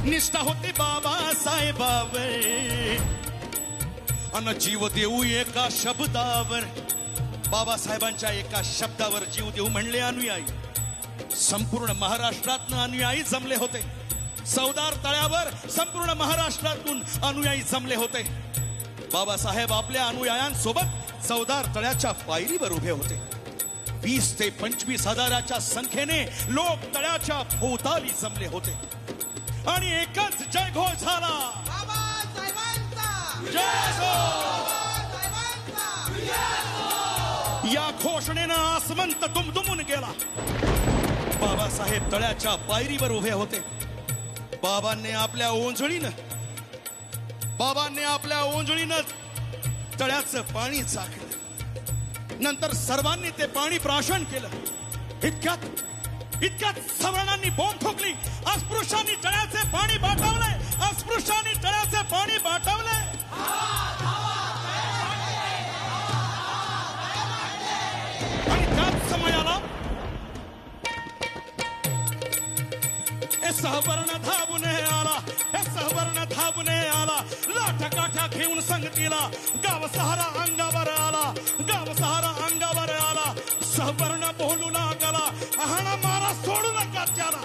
निष्ठा होती बाबासाहेबावर अन जीव देऊ एका शब्दावर बाबासाहेबांच्या एका शब्दावर जीव देऊ म्हणले अनुयायी संपूर्ण महाराष्ट्रातून अनुयायी जमले होते चौदार तळ्यावर संपूर्ण महाराष्ट्रातून अनुयायी जमले होते बाबासाहेब आपल्या अनुयायांसोबत चौदार तळ्याच्या पायरीवर उभे होते 20 ते 25 हजाराच्या संख्येने लोक तळ्याच्या भोवताली जमले होते आणि एकच जयघोष झाला या घोषणेनं आसमंत दुमदुमून गेला बाबासाहेब तळ्याच्या पायरीवर उभे होते बाबांनी आपल्या ओंजळीनं तळ्याचं पाणी चाकलं नंतर सर्वांनी ते पाणी प्राशन केलं इतक्यात सवर्णांनी बॉम्ब ठोकली अस्पृश्यांनी तळ्याचे पाणी बाटवले आणि त्याच समयाला सहवर्ण धावून आला लाठकाठा घेऊन संगतीला गाव सहारा अंगावर आला सहवर्ण बोलू लागला हाणा मारा सोडू नका त्याला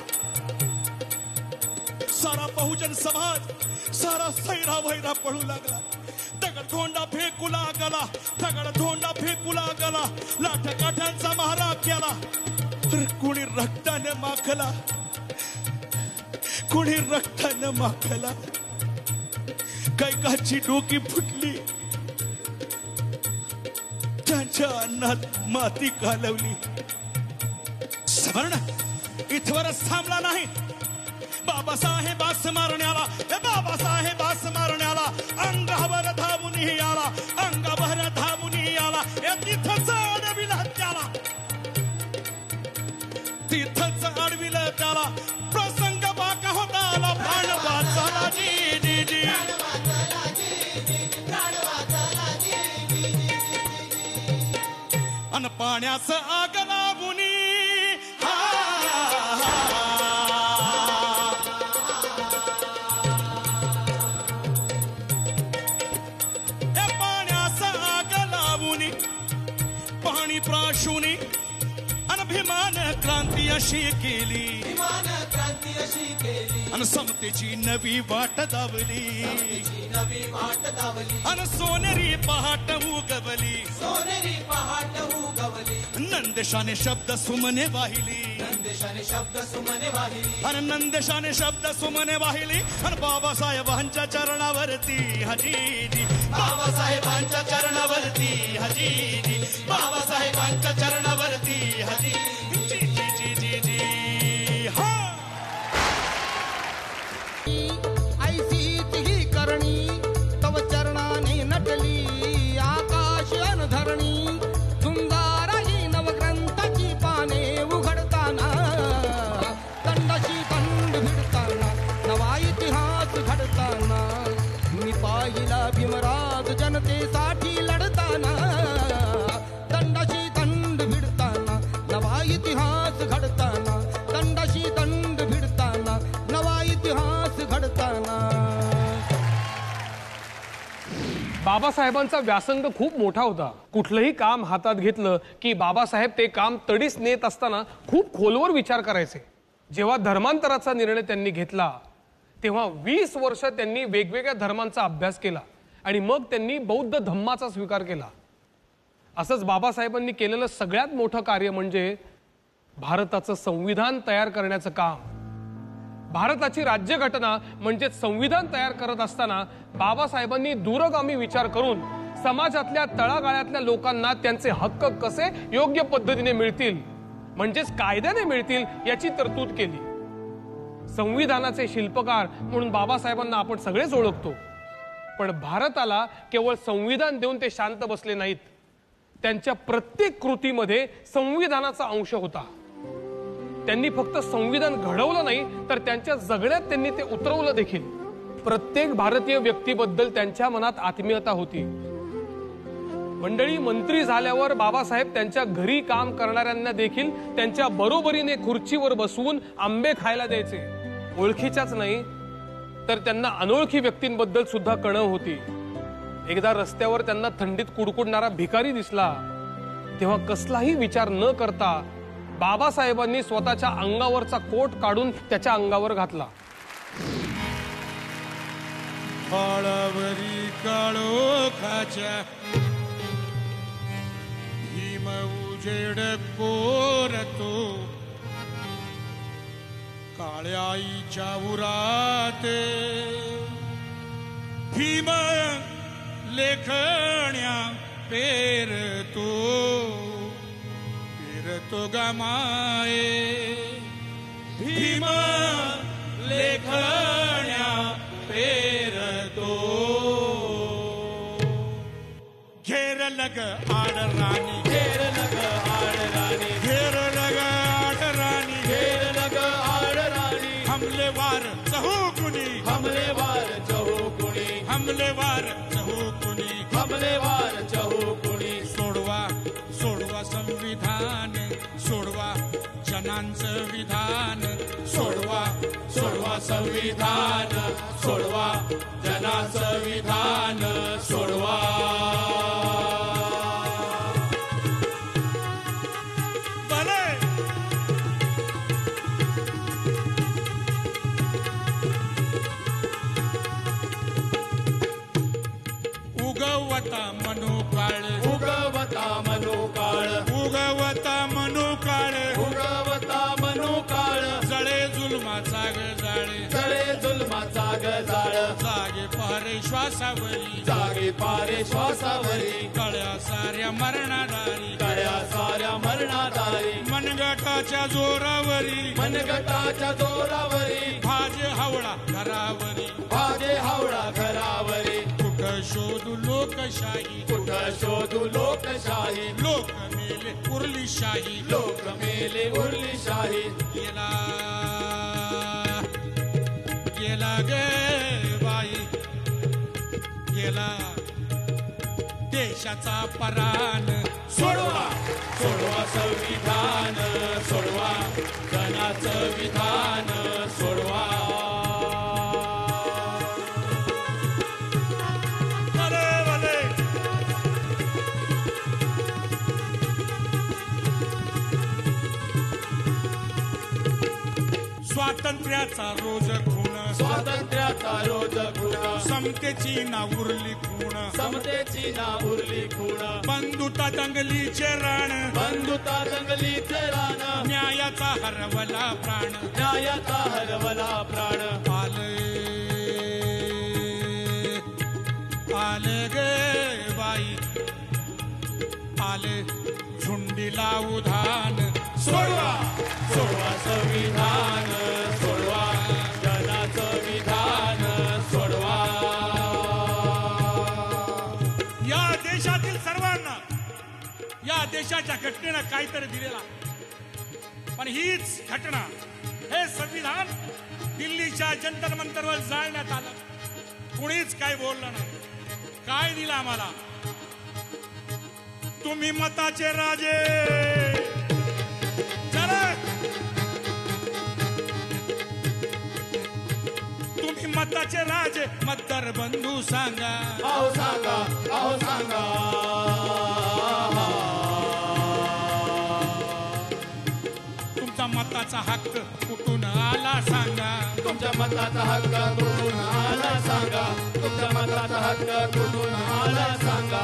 सारा बहुजन समाज सारा सैरा वैरा पळू लागला दगड धोंडा फेकू लागला लाठकाठ्यांचा मारा केला कुणी रक्ताने माखला कैकाची डोकी फुटली त्यांच्या अन्नात माती कालवली वर्ण इथवरच थांबला नाही. बाबासाहेबास मारण्याला, बाबासाहेबास मारण्याला अंगावर धावूनही आला, अंगावर धावूनही आला. तिथंच अडविलं त्याला, तिथंच अडविलं त्याला. प्रसंग बाका होता आला, प्राण वाचला जी जी जी. अन पाण्याचं आग लावूनी पाणी प्राशुनी अनभिमान क्रांती अशी केली, अन समतेची नवी वाट दावली, अन सोनेरी पहाट उगवली, नंदेशाने शब्द सुमने वाहिली, अन नंदेशाने शब्द सुमने वाहिली. अन बाबासाहेबांच्या चरणावरती हजीजी, बाबासाहेबांच्या चरणावरती हजीजी, बाबासाहेबांच्या चरणावरती हजी जी जी जी जी. हा ऐसीच ही करणी तव चरणाने नटली आकाश अनधरणी. सुंदर ही नवग्रंथाची पाने उघडताना, दंडाशी दंड भिडताना, नवा इतिहास घडताना. मी पाहिला भीमराज जनतेसाठी लढताना, दंडाशी दंड भिडताना, नवा इतिहास घडताना, दंडाशी दंड भिडताना, नवा इतिहास घडताना. बाबासाहेबांचा व्यासंग खूप मोठा होता. कुठलंही काम हातात घेतलं की बाबासाहेब ते काम तडीस नेत असताना खूप खोलवर विचार करायचे. जेव्हा धर्मांतराचा निर्णय त्यांनी घेतला तेव्हा 20 वर्ष त्यांनी वेगवेगळ्या धर्मांचा अभ्यास केला आणि मग त्यांनी बौद्ध धम्माचा स्वीकार केला. असंच बाबासाहेबांनी केलेलं सगळ्यात मोठं कार्य म्हणजे भारताचं संविधान तयार करण्याचं काम. भारताची राज्यघटना म्हणजे संविधान तयार करत असताना बाबासाहेबांनी दूरगामी विचार करून समाजातल्या तळागाळातल्या लोकांना त्यांचे हक्क कसे योग्य पद्धतीने मिळतील, म्हणजेच कायद्याने मिळतील याची तरतूद केली. संविधानाचे शिल्पकार म्हणून बाबासाहेबांना आपण सगळेच ओळखतो. पण भारताला केवळ संविधान देऊन ते शांत बसले नाहीत. त्यांच्या प्रत्येक कृतीमध्ये संविधानाचा अंश होता. त्यांनी फक्त संविधान घडवलं नाही तर त्यांच्या जगण्यात त्यांनी ते उतरवलं देखील. प्रत्येक भारतीय व्यक्तीबद्दल त्यांच्या मनात आत्मीयता होती. मंडळी, मंत्री झाल्यावर बाबासाहेब त्यांच्या घरी काम करणाऱ्यांना देखील त्यांच्या बरोबरीने खुर्चीवर बसवून आंबे खायला द्यायचे. ओळखीच्याच नाही तर त्यांना अनोळखी व्यक्तींबद्दल सुद्धा कणव होती. एकदा रस्त्यावर त्यांना थंडीत कुडकुडणारा भिकारी दिसला तेव्हा कसलाही विचार न करता बाबासाहेबांनी स्वतःच्या अंगावरचा कोट काढून त्याच्या अंगावर घातला. फाळावरी काळोखाच्या भीम उजेड कोरतो, काळ्या आईच्या उराते भीम लेखण्या पेरतो, पेरतो गमाये भीम लेखण्या पेरतो. घेर लग आड राणी, घेर लग आड राणी, घेर लग आड राणी, घेर लग आड राणी. हमलेवार चहूकुनी, हमलेवार चहूकुनी, हमलेवार चहूकुनी, हमलेवार चहूकुनी. सोडवा सोडवा संविधान, सोडवा जनांचं विधान, सोडवा सोडवा संविधान, सोडवा जनाचं विधान, सोडवा. उगवता मनोकाळ, उगवता मनोकाळ, उगवता मनोकाळ, उगवता मनोकाळ. जळे जुलमाचा ग जाळे, जळे जुलमाचा ग जाळ. जागे पहारे श्वासावरी, जागे पारे पारे श्वासावरी कळ्या साऱ्या मरणादारी कळ्या साऱ्या मरणादारी मनगटाच्या जोरावरी मनगटाच्या जोरावरी भाजे हावळा घरावरी भाजे हावडा घरावरी कुठं शोधू लोकशाही कुठं शोधू लोकशाही लोक मेले उरली शाही लोक मेले उरली शाही गेला गेला गे बाई गेला देशाचा परान सोडवा सोडवा संविधान सोडवा जनाचं विधान सोडवा भले भले स्वातंत्र्याचा रोज खूण स्वातंत्र्याचा रोज खूण समतेची ना उरली खूण समतेची ना उरली खूण बंधुता दंगलीचे राण बंधुता जंगलीचे रान न्यायाचा हरवला प्राण न्यायाचा हरवला प्राण आले आले गे बाई आले झुंडीला उधान सोडवा सोडवा संविधान सोडवा जनाचं विधान सोडवा या देशातील सर्वांना या देशाच्या घटनेला काहीतरी दिलेला पण हीच घटना हे संविधान दिल्लीच्या जंतर मंतरवर जाळण्यात आलं कुणीच काय बोललं नाही काय दिलं आम्हाला तुम्ही मताचे राजे चला तुम्ही मताचे राजे मतदार बंधू सांगा अहो सांगा अहो सांगा तुमचा मताचा हक्क कुठून आला सांगा तुमच्या मताचा हक्क कुठून आला सांगा तुमच्या मताचा हक्क कुठून आला सांगा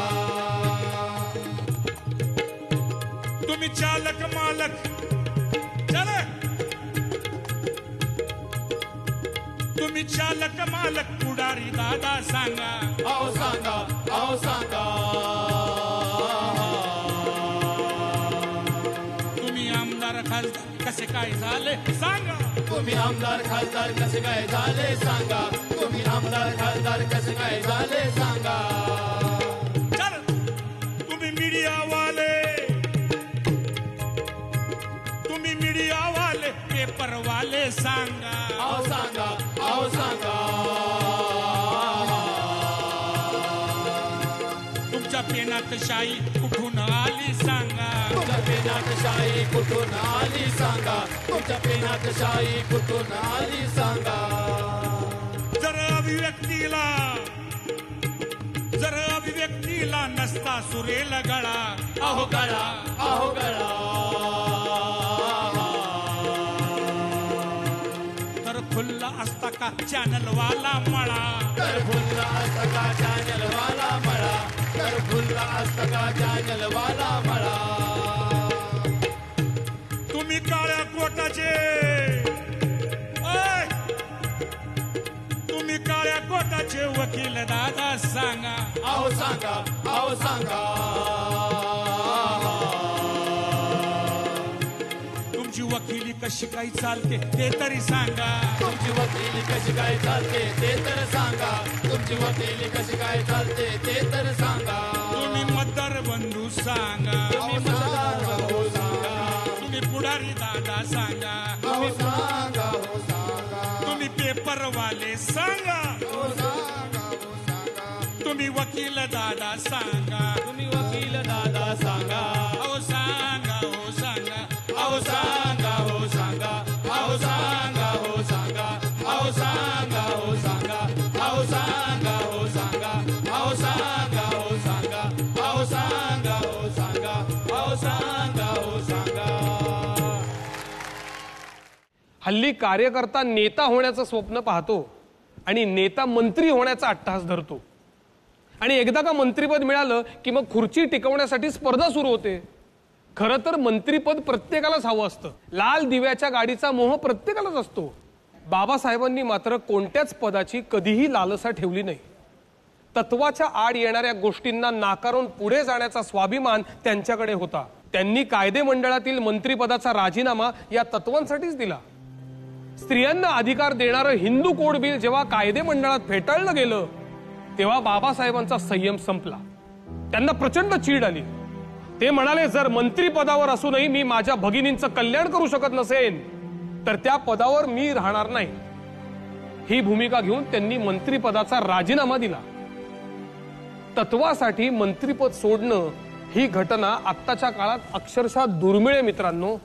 तुम्ही चालक मालक चला तुम्ही चालक मालक पुढारी दादा सांगा अहो सांगा अहो सांगा तुम्ही आमदार खासदार कसे काय झाले सांगा तुम्ही आमदार खासदार कसे काय झाले सांगा तुम्ही आमदार खासदार कसे काय झाले सांगा चल तुम्ही मीडिया वाले पेपर वाले सांगा अहो सांगा अहो सांगा तुमच्या पेनात शाही कुठून आली सांगा तुमच्या पेनात शाही कुठून आली सांगा तुमच्या पेनात शाही कुठून आली सांगा जर अभिव्यक्तीला नसता सुरेल गळा अहो गळा अहो गळा तर खुल्ला असता का चॅनल वाला मळा तर फुल्ला असता का चॅनल वाला मळा तर फुल्ला असता का चॅनल वाला मळा तुम्ही काळ्या कोटाचे तुम्ही काळ्या कोटाचे वकील दादा सांगा अहो सांगा अहो सांगा तुमची वकिली कशी काही चालते ते तरी सांगा तुमची वकिली कशी काय चालते ते तर सांगा तुमची वकिली कशी काय चालते ते तर सांगा तुम्ही मतदार बंधू सांगा तुम्ही मतदार हो सांगा तुम्ही पुढारी दादा सांगा हो सांगा हो सांगा तुम्ही पेपर वाले सांगा हो सांगा हो सांगा तुम्ही वकील दादा सांगा तुम्ही वकील दादा सांगा अहो सांगा हो सांगा अहो सांगा हो सांगा अहो सांगा हो सांगा अहो सांगा हो सांगा अहो सांगा हो सांगा अहो सांगा हो सांगा अहो सांगा हो सांगा अहो सांगा हो सांगा हल्ली कार्यकर्ता नेता होण्याचं स्वप्न पाहतो आणि नेता मंत्री होण्याचा अट्टहास धरतो आणि एकदा का मंत्रीपद मिळालं की मग खुर्ची टिकवण्यासाठी स्पर्धा सुरू होते. खरं तर मंत्रीपद प्रत्येकालाच हवं असतं. लाल दिव्याच्या गाडीचा मोह प्रत्येकालाच असतो. बाबासाहेबांनी मात्र कोणत्याच पदाची कधीही लालसा ठेवली नाही. तत्वाच्या आड येणाऱ्या गोष्टींना नाकारून पुढे जाण्याचा स्वाभिमान त्यांच्याकडे होता. त्यांनी कायदे मंडळातील मंत्रिपदाचा राजीनामा या तत्वांसाठीच दिला. स्त्रियांना अधिकार देणारं हिंदू कोड बिल जेव्हा कायदे मंडळात फेटाळलं गेलं तेव्हा बाबासाहेबांचा संयम संपला. त्यांना प्रचंड चीड आली. ते म्हणाले, जर मंत्रिपदावर असूनही मी माझ्या भगिनींचं कल्याण करू शकत नसेन तर त्या पदावर मी राहणार नाही. ही भूमिका घेऊन त्यांनी मंत्रिपदाचा राजीनामा दिला. तत्वासाठी मंत्रिपद सोडणं ही घटना आत्ताच्या काळात अक्षरशः दुर्मिळ आहे मित्रांनो.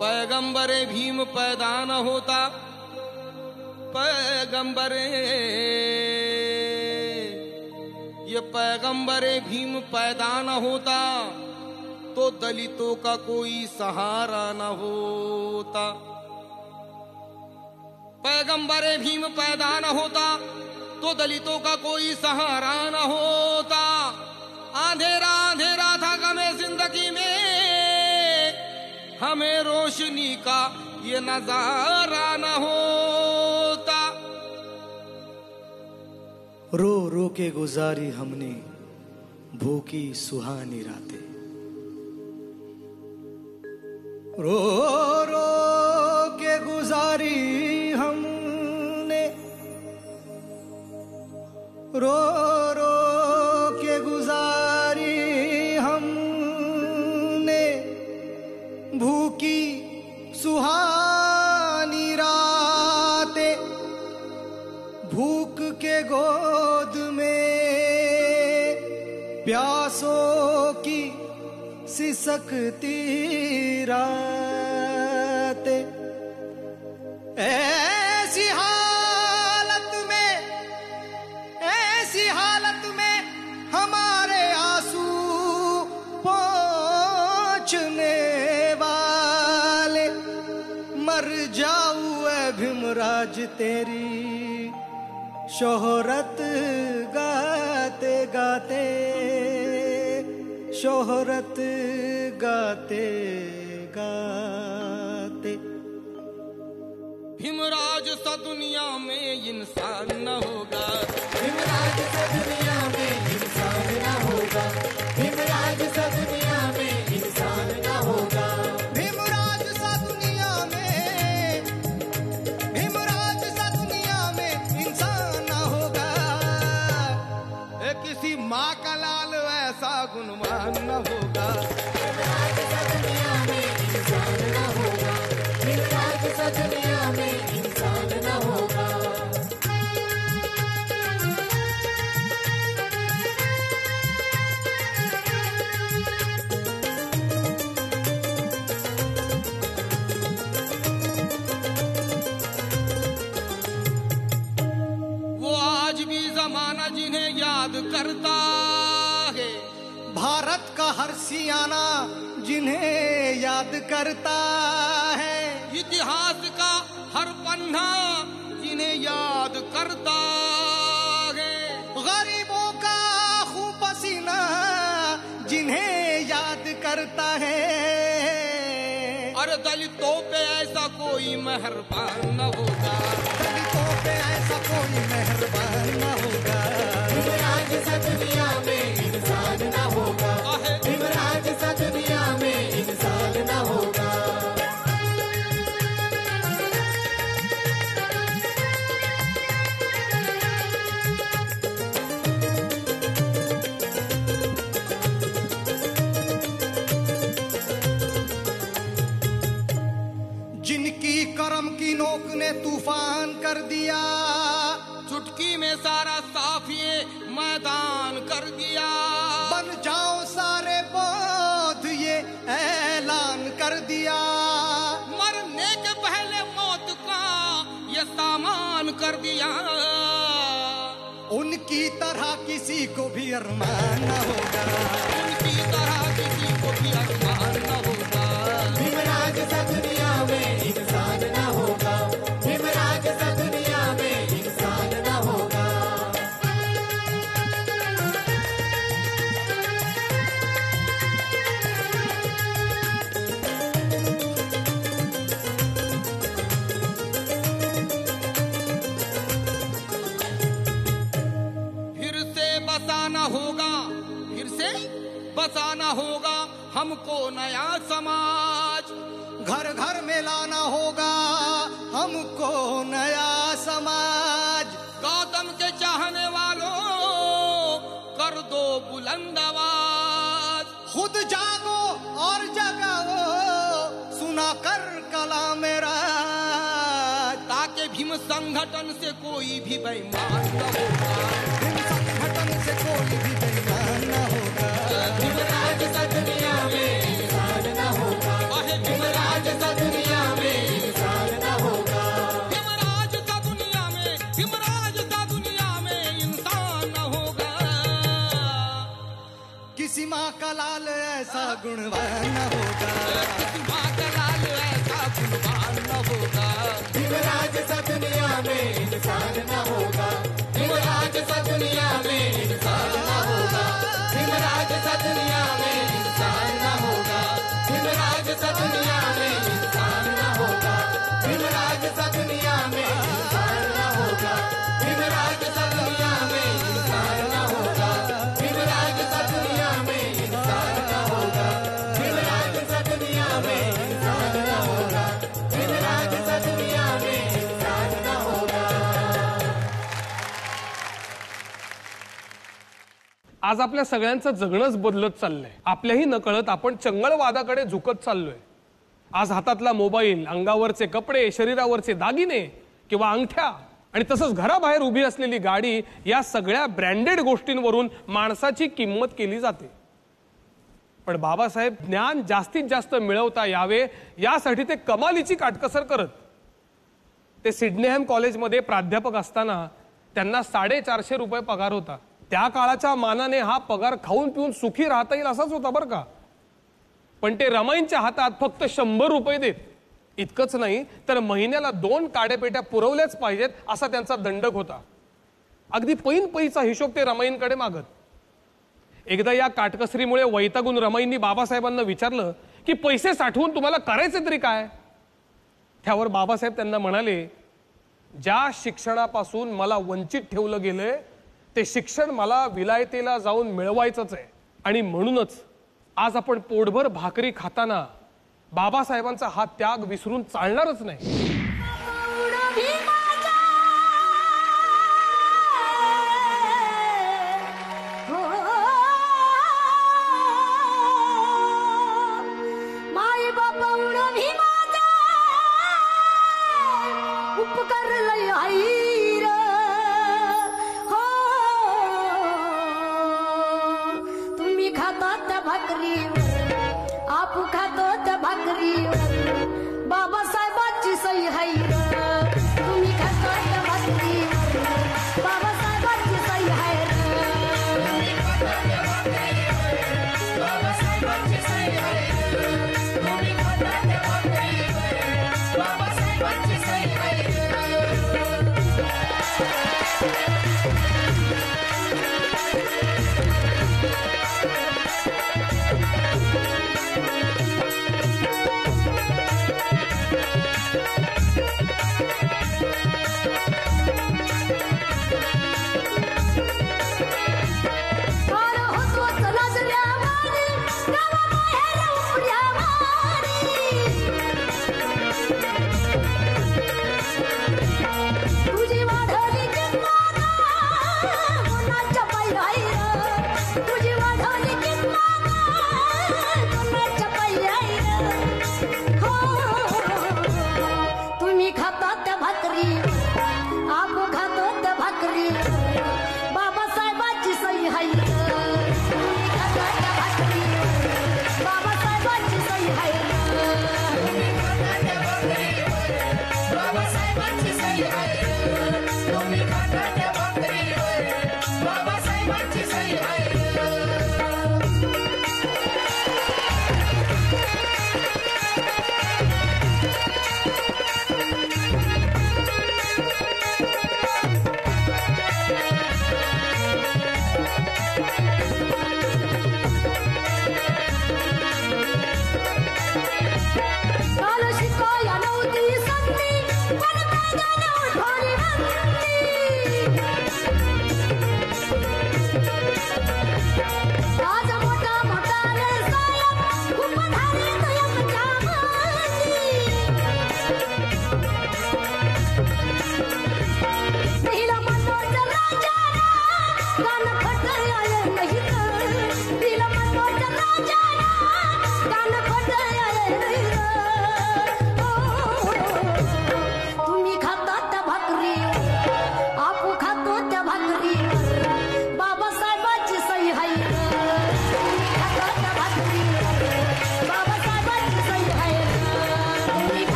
पैगंबरे भीम पैदा न होता, पैगंबरे ये पैगंबरे भीम पैदा न होता तो दलितों का कोई सहारा न होता. पैगंबरे भीम पैदा न होता तो दलितों का कोई सहारा न होता. अंधेरा अंधेरा था गमे जिंदगी में, हमें रोशनी का ये नजारा न होता. रो रो के गुजारी हमने भूखी सुहानी रातें, रो रो के गुजारी हमने, रो रो के गुजारी हमने भूखी सुहानी रातें. भूख के गोद में प्यासों की सिसकती रातें. ऐसी हालत में हमारे आंसू पहुंचने वाले. मर जाऊं ऐ भीमराज तेरी शोहरत गाते गाते, शोहरत गाते गाते. भीमराज सा दुनिया में इंसान न होगा, भीमराज सा दुनिया में इंसान न होगा, भीमराज सा दुनिया में इंसान न होगा. भीमराज सा दुनिया में, भीमराज सा दुनिया में इंसान न होगा. किसी माँ का लाल ऐसा गुणवान न होगा. भीमराज सा दुनिया में इंसान न होगा, भीमराज सा दुनिया में इंसान न होगा. वो आज भी जमाना जिन्हें याद करता है, भारत का हर सियाना जिन्हें याद करता है. इतिहास का हर पन्ना जिन्हें याद करता है. गरीबों का खून पसीना जिन्हें याद करता है. और दलितों पे ऐसा कोई मेहरबान न होगा, दलितों पे ऐसा कोई मेहरबान न होगा. भीमराज सा दुनिया में इंसान न होगा, भीमराज सा दुनिया में इंसान न होगा. जिनकी करम की नोक ने तूफान कर दिया, चुटकी में सारा साफिए मैदान कर दिया. बन जाओ सारे बौद्ध ये ऐलान कर दिया. मरने के पहले मौत का ये सामान कर दिया. उनकी तरह किसी को भी अरमान न होगा, उनकी तरह किसी को भी अरमान न होगा। भीमराज सा दुनिया में इंसान न होगा, भीमराज सा दुनिया में इंसान न होगा। फिर से बसाना होगा, फिर से बसाना होगा हमको नया समाज। घर घर में लाना होगा हमको नया समाज। गौतम के चाहने वालों कर दो बुलंद आवाज। खुद जागो और जगाओ, सुना कर कलाम राज। ताकि भीम संगठन से कोई भी बेईमान न होगा, भीम संगठन से कोई भी बेईमान न होगा। भीमराज सा दुनिया में इंसान न होगा, भीमराज सा दुनिया में इंसान न होगा। भीमराज सा दुनिया में, भीमराज सा दुनिया में इंसान न होगा। किसी माँ का लाल ऐसा गुणवान न होगा, किसी माँ का लाल ऐसा गुणवान न होगा। भीमराज सा दुनिया में इंसान न होगा, भीमराज सा दुनिया में इंसान न होगा, भीमराज सा दुनिया में इंसान न होगा, भीमराज सा दुनिया में इंसान न होगा, भीमराज सा दुनिया में इंसान न होगा, भीमराज सा दुनिया में इंसान न होगा, भीमराज सा दुनिया में इंसान न होगा, भीमराज सा दुनिया में इंसान न होगा, भीमराज सा दुनिया में इंसान न होगा। आज आपल्या सगळ्यांचं जगणंच बदलत चाललंय. आपल्याही नकळत आपण चंगळवादाकडे झुकत चाललोय. आज हातातला मोबाईल, अंगावरचे कपडे, शरीरावरचे दागिने किंवा अंगठ्या आणि तसंच घराबाहेर उभी असलेली गाडी या सगळ्या ब्रँडेड गोष्टींवरून माणसाची किंमत केली जाते. पण बाबासाहेब ज्ञान जास्तीत जास्त मिळवता यावे यासाठी ते कमालीची काटकसर करत. ते सिडनेहॅम कॉलेजमध्ये प्राध्यापक असताना त्यांना 450 रुपये पगार होता. त्या काळाच्या मानाने हा पगार खाऊन पिऊन सुखी राहता येईल असाच होता बरं का. पण ते रमाईंच्या हातात फक्त 100 रुपये देत. इतकंच नाही तर महिन्याला 2 काड्यापेट्या पुरवल्याच पाहिजेत असा त्यांचा दंडक होता. अगदी पैन पैचा हिशोब ते रमाईंकडे मागत. एकदा या काटकसरीमुळे वैतागून रमाईंनी बाबासाहेबांना विचारलं की पैसे साठवून तुम्हाला करायचे तरी काय. त्यावर बाबासाहेब त्यांना म्हणाले, ज्या शिक्षणापासून मला वंचित ठेवलं गेलंय ते शिक्षण मला विलायतेला जाऊन मिळवायचंच आहे. आणि म्हणूनच आज आपण पोटभर भाकरी खाताना बाबासाहेबांचा हा त्याग विसरून चालणारच नाही. माय बापा उडो भीमाचा उपकार लय आईर हो. तुम्ही खाता त्या भाकरीवर, आपू खातो त्या भाकरीवर, बाबासाहेबांची सही हाईर. तुम्ही खाता त्या भाकरीवर, बाबासाहेबांची सही हाईर. बाबासाहेबांची सही हाईर. तुम्ही खाता त्या भाकरीवर, बाबासाहेबांची सही हाईर.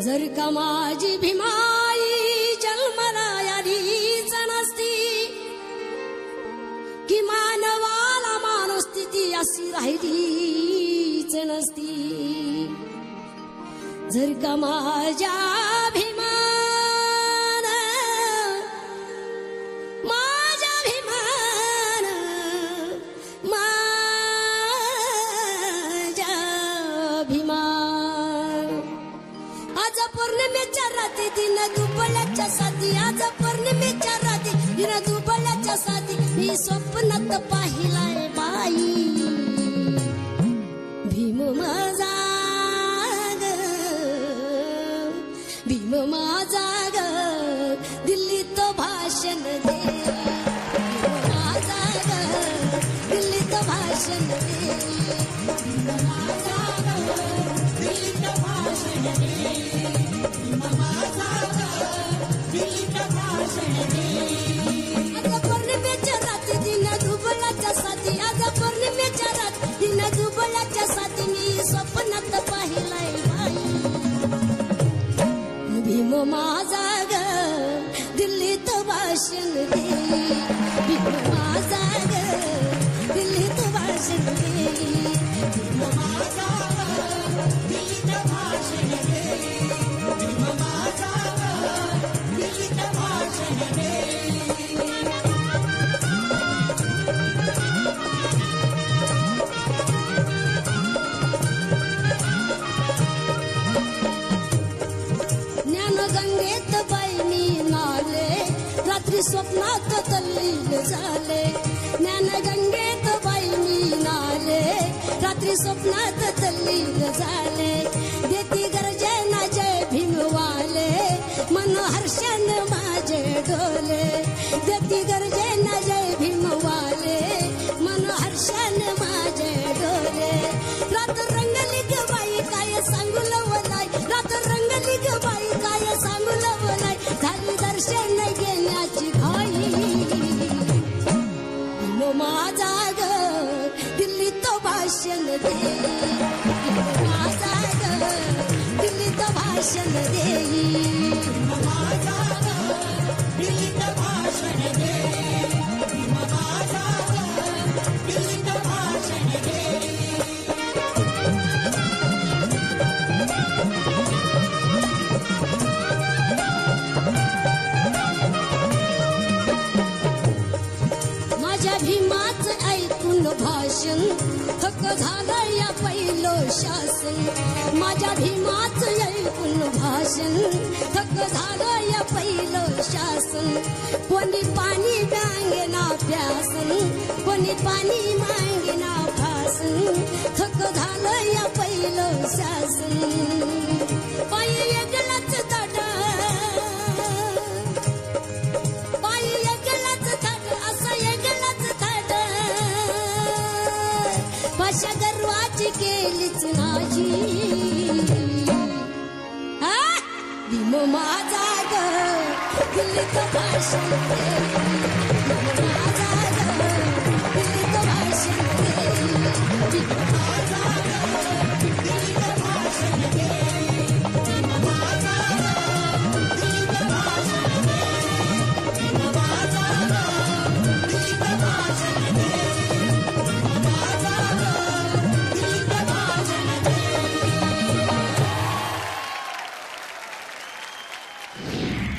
जर का माझी भीमाई जन्मला यारीच नसती कि मानवाला मानस्थिती अशी राहिलीच नसती. जर का माझ्या भीमान माझ्या भीमान माझ्या भीमान आज पौर्णिमेच्या रात्री दिन दुबळ्याच्या साथी आज पौर्णिमेच्या रात्री दिन दुबळ्याच्या साथी मी स्वप्नात पाहिलाय बाई भीम माझा ग भीम माझा ग दिल्लीत भाषण दे भीम माझा ग दिल्लीत भाषण दे भीम माझा ग दिल्लीत भाषण दे भीम माझा ग दिल्लीत भाषण दे. आज पौर्णिमेच्या रात्री दिन दुबळ्याच्या साथी आज पौर्णिमेच्या रात्री दिन दुबळ्याच्या साथी मी स्वप्नात पाहिलाय बाई भीम माझा ग दिल्लीत भाषण दे भीम माझा ग दिल्लीत भाषण दे भीम माझा ग दिल्लीत भाषण दे भीम माझा ग दिल्लीत भाषण दे. ज्ञानगंगेत बाई मी नाले रात्री स्वप्नात तल्लीन झाले ज्ञानगंगेत बाई मी नाले रात्री स्वप्नात तल्लीन झाले देती गर्जना जय भीमवाले मन हर्षन माझे डोले देती गर्जना जय भीमवाले मन हर्षन माझे डोले. रात रंगली ग बाई काय सांगू लवलाय रात रंगली ग बाई काय सांगू लवलाय झाली दर्शन घेण्याची घाई भीम माझा ग दिल्लीत भाषण दे भीम माझा ग दिल्लीत भाषण दे भीम माझा ग दिल्लीत भाषण दे भीम माझा ग दिल्लीत भाषण दे. माझ्या भीमाच ऐकून भाषण थक झालं या पहिलं शासन माझ्या भीमाच ऐकून भाषण थक झालं या पहिलं शासन कोणी पाणी मागेना प्यासन कोणी पाणी मागेना फासन थक झालं या पहिलं शासन पायी वेगळाच दाटा पायी वेगळाच थाट असं वेगळाच थाट भाषा गर्वाची केलीच नाही भीम माझा ग दिल्लीत भाषण दे भीम माझा ग दिल्लीत भाषण दे भीम माझा ग दिल्लीत भाषण दे भीम माझा ग दिल्लीत भाषण दे भीम माझा ग दिल्लीत भाषण दे भीम माझा ग दिल्लीत भाषण दे.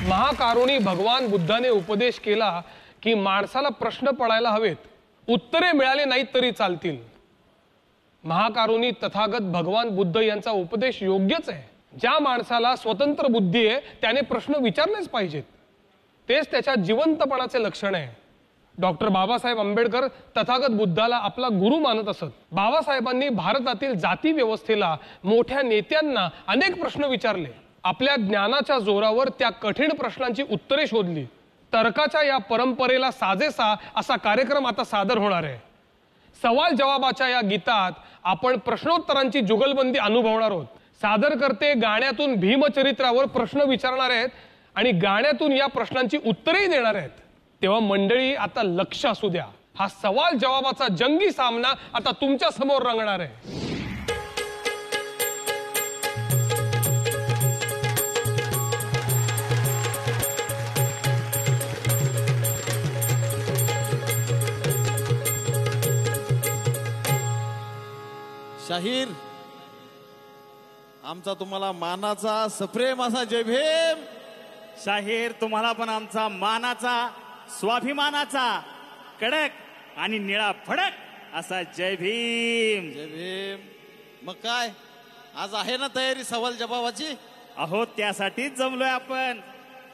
महाकारुणी भगवान बुद्धाने उपदेश केला की माणसाला प्रश्न पडायला हवेत उत्तरे मिळाले नाहीत तरी चालतील. महाकारुणी तथागत भगवान बुद्ध यांचा उपदेश योग्यच आहे. ज्या माणसाला स्वतंत्र बुद्धी आहे त्याने प्रश्न विचारलेच पाहिजेत. तेच त्याच्या जिवंतपणाचे लक्षण आहे. डॉक्टर बाबासाहेब आंबेडकर तथागत बुद्धाला आपला गुरु मानत असत. बाबासाहेबांनी भारतातील जाती व्यवस्थेला मोठ्या नेत्यांना अनेक प्रश्न विचारले. आपल्या ज्ञानाच्या जोरावर त्या कठीण प्रश्नांची उत्तरे शोधली. तर्काच्या या परंपरेला साजेसा असा कार्यक्रम आता सादर होणार आहे. सवाल जवाबाच्या या गीतात आपण प्रश्नोत्तरांची जुगलबंदी अनुभवणार आहोत. सादरकर्ते गाण्यातून भीमचरित्रावर प्रश्न विचारणार आहेत आणि गाण्यातून या प्रश्नांची उत्तरेही देणार आहेत. तेव्हा मंडळी आता लक्ष असू द्या. हा सवाल जवाबाचा जंगी सामना आता तुमच्या समोर रंगणार आहे. शाहीर, आमचा तुम्हाला मानाचा सप्रेम असा जय भीम. शाहीर, तुम्हाला पण आमचा मानाचा स्वाभिमानाचा कडक आणि निळा फडक असा जय भीम. जय भीम. मग काय आज आहे ना तयारी सवाल जवाबाची? अहो त्यासाठीच जमलोय आपण.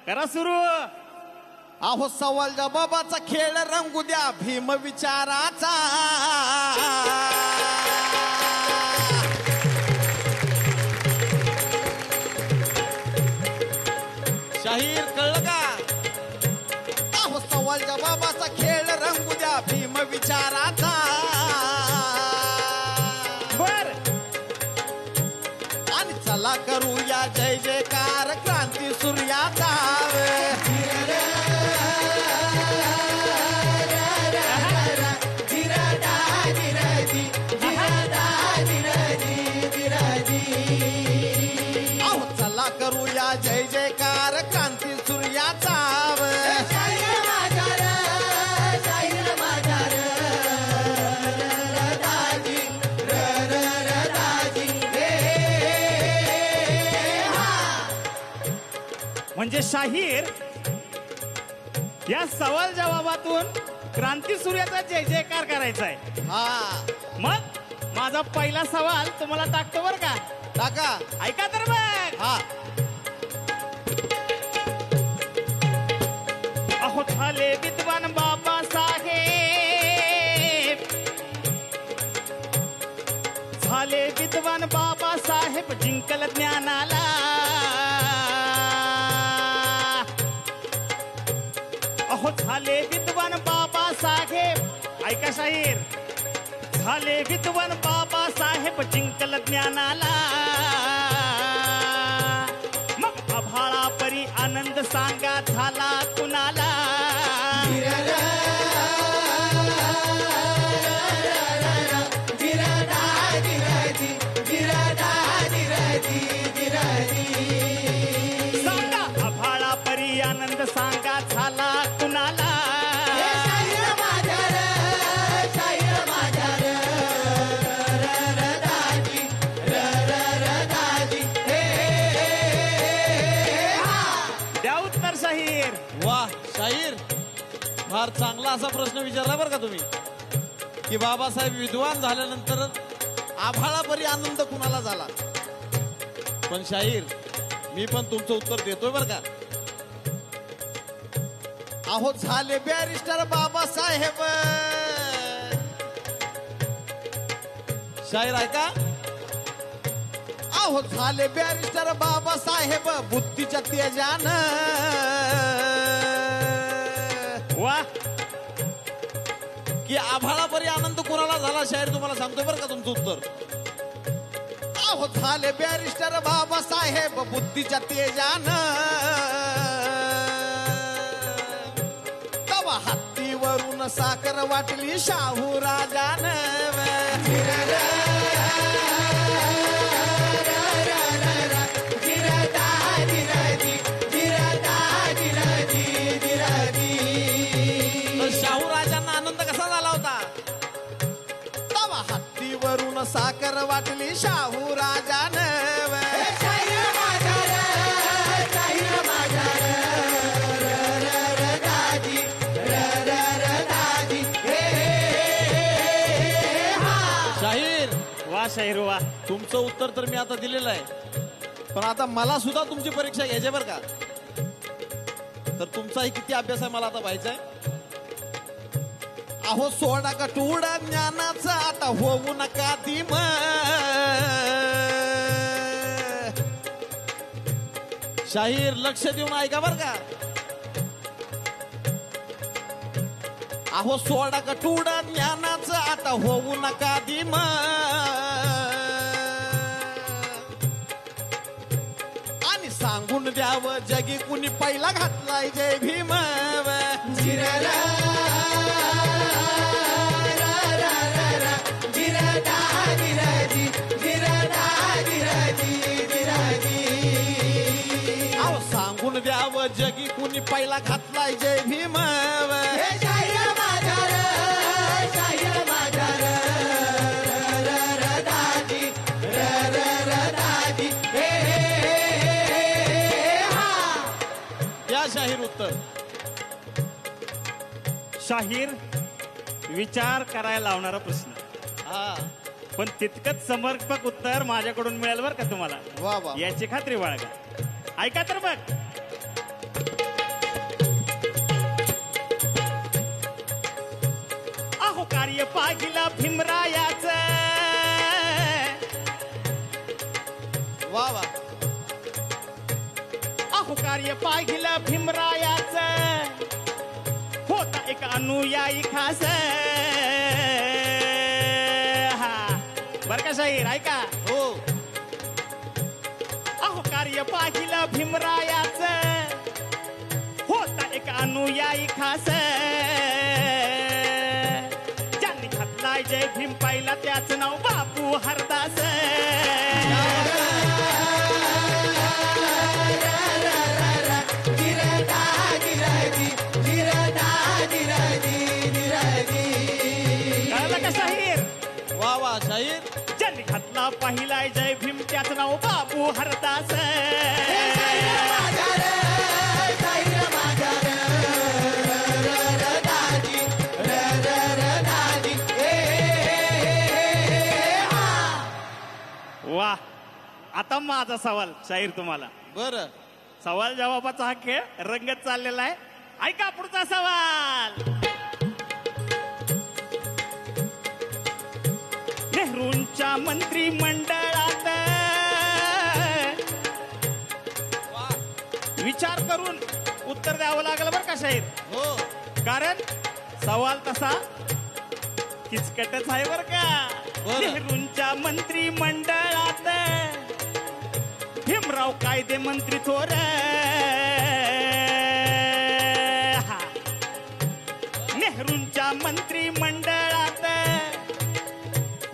करा सुरू. अहो सवाल जवाबाचा खेळ रंगू द्या भीम विचाराचा. शाहीर, कळलं का? अहो सवाल जवाबाचा खेळ रंगू द्या भीम विचाराचा. बर. आणि चला करूया जय जयकार क्रांती सूर्याचा. अहो चला करूया जय जयकार क्रांती सूर्याचा. म्हणजे शाहीर, या सवाल जवाबातून क्रांती सूर्याचा जय जयकार करायचा आहे. हा, मग माझा पहिला सवाल तुम्हाला टाकतो बर का? टाका. ऐका तर मग. हा. अहो झाले विद्वान बाबासाहेब, झाले विद्वान बाबासाहेब जिंकल ज्ञानाला. अहो झाले विद्वान बाबासाहेब, ऐका शाहीर, झाले विद्वान बाबासाहेब जिंकल ज्ञानाला. मग आभाळा परी आनंद सांगा झाला कुणाला. सांगा आभाळा परी आनंद सांगा झाला कुणाला. शाहीर. वा शाहीर, फार चांगला असा प्रश्न विचारला बरं का तुम्ही की बाबासाहेब विद्वान झाल्यानंतर आभाळापरी आनंद कुणाला झाला. पण शाहीर, मी पण तुमचं उत्तर देतोय बरं का. अहो झाले बॅरिस्टर बाबासाहेब. शाहीर ऐका. अहो झाले बॅरिस्टर बाबासाहेब बुद्धीच्या तेजानं. वा. की आभाळापरी आनंद कुणाला झाला शाहीर तुम्हाला सांगतोय बरं का तुमचं उत्तर. अहो झाले बॅरिस्टर बाबासाहेब बुद्धीच्या तेजानं. तवा हत्तीवरून साखर वाटली शाहू राजानं. शाहू राजांना आनंद कसा झाला होता? तवा हत्तीवरून साखर वाटली शाहू राजानं. शाहीर, वा शाहीर वा. तुमचं उत्तर तर मी आता दिलेलं आहे, पण आता मला सुद्धा तुमची परीक्षा घ्यायची बरं का. तर तुमचाही किती अभ्यास आहे मला आता पाहायचा आहे. अहो सोडा गटूडा ज्ञानाचा आता होऊ नका धीम. शाहीर लक्ष देऊन ऐका बर का. अहो सोडा कटुडा ज्ञानाचं आता होऊ नका दिम. आणि सांगून द्यावं जगी कुणी पहिला घातलाय जय भीम. अहो सांगून द्यावं जगी कुणी पहिला घातलाय जय भीम. शाहीर उत्तर. शाहीर विचार करायला लावणारा प्रश्न. हा पण तितकंच समर्पक उत्तर माझ्याकडून मिळेल बरं का तुम्हाला. वा वा. याची खात्री बाळगा. ऐका तर बघ. अहो कार्य पाहिलं भीमरायाच. वा वा. अहो कार्य पाहिलं भीमरायाच. होता एक अनुयायी खास. हा बर का शाहीर ऐका. हो. अहो कार्य पाहिलं भीमरायाच. होता एक अनुयायी खास. ज्यांनी घातलाय जय भीम पाहिला त्याच नाव बापू हरदास. कळलं का शाहीर. वा वा शाहीर. ज्यांनी घातला पाहिलाय जय भीम त्याच नाव बापू हरदास. वा. आता माझा सवाल शाहीर तुम्हाला. बर. सवाल जवाबाचा हा खेळ रंगत चाललेला आहे. ऐका पुढचा सवाल. नेहरूंच्या मंत्रिमंडळात विचार करून उत्तर द्यावं लागलं बरं का शाहीर. हो. कारण सवाल तसा किचकटच आहे बरं का. नेहरूंच्या मंत्रिमंडळात भीमराव कायदे मंत्री थोर. नेहरूंच्या मंत्रिमंडळात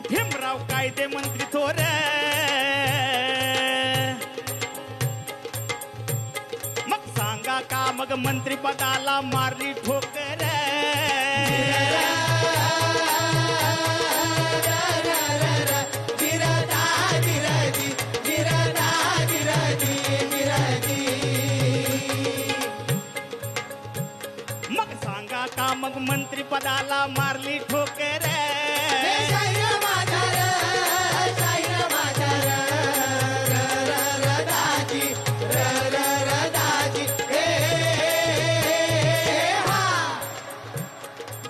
भीमराव कायदे मंत्री थोर. मग सांगा का मग मंत्रिपदाला मारली ठोकर. मग सांगा का मग मंत्रिपदाला मारली ठोकर.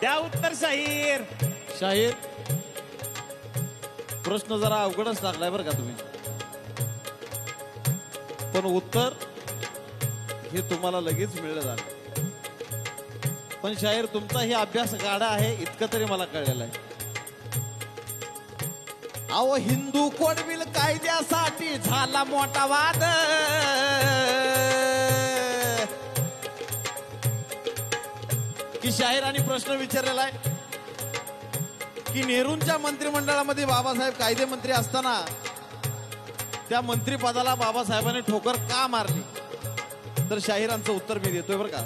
द्या उत्तर शाहीर. शाहीर प्रश्न जरा अवघडच टाकलाय बरं का तुम्ही. पण उत्तर हे तुम्हाला लगेच मिळलं झालं. पण शाहीर तुमचा हे अभ्यास गाडा आहे इतकं तरी मला कळलेलं आहे. अहो हिंदू कोडविल कायद्यासाठी झाला मोठा वाद. की शाहीरांनी प्रश्न विचारलेला आहे की नेहरूंच्या मंत्रिमंडळामध्ये बाबासाहेब कायदे मंत्री असताना त्या मंत्रिपदाला बाबासाहेबांनी ठोकर का मारली. तर शाहिरांचं उत्तर मी देतोय बरं का.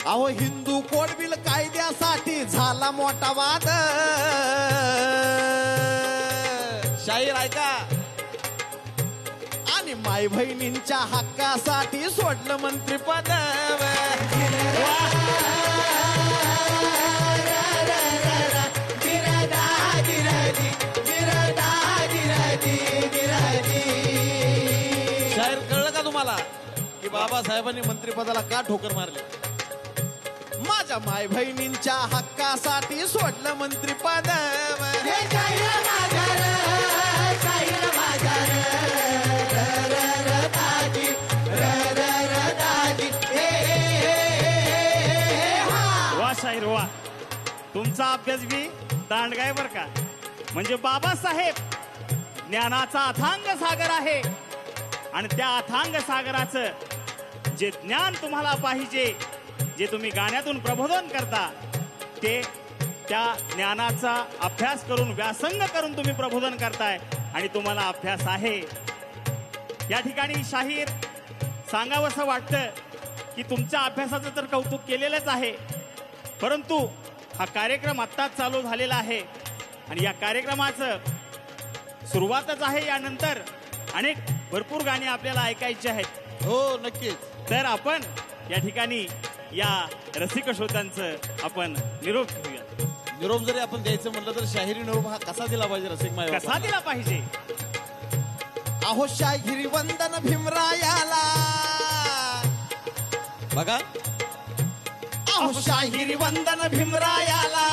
अहो हिंदू कोडबिल कायद्यासाठी झाला मोठा वाद. शाहीर ऐका. आणि माय बहिणींच्या हक्कासाठी सोडलं मंत्रिपद. शाहीर कळलं का तुम्हाला की बाबासाहेबांनी मंत्रिपदाला का ठोकर मारली. माझ्या माय बहिणींच्या हक्कासाठी सोडलं मंत्रिपद. तुमचा अभ्यास बी दांडगाय बर का. म्हणजे बाबासाहेब ज्ञानाचा अथांग सागर आहे आणि त्या अथांग सागराचं जे ज्ञान तुम्हाला पाहिजे, जे तुम्ही गाण्यातून प्रबोधन करता, ते त्या ज्ञानाचा अभ्यास करून व्यासंग करून तुम्ही प्रबोधन करताय आणि तुम्हाला अभ्यास आहे. या ठिकाणी शाहीर सांगावंसं वाटतं की तुमच्या अभ्यासाचं तर कौतुक केलेलंच आहे, परंतु हा कार्यक्रम आत्ताच चालू झालेला आहे आणि या कार्यक्रमाचं सुरुवातच आहे. यानंतर अनेक भरपूर गाणी आपल्याला ऐकायची आहेत. हो नक्कीच. तर आपण या ठिकाणी या रसिक श्रोत्यांचं आपण निरोप घेऊया. निरोप जरी आपण द्यायचं म्हटलं तर शाहिरी निरोप हा कसा दिला पाहिजे रसिक माय? कसा दिला पाहिजे? अहो शाहिरी वंदन भीमरायाला बघा. अहो शाहिरी वंदन भीमरायाला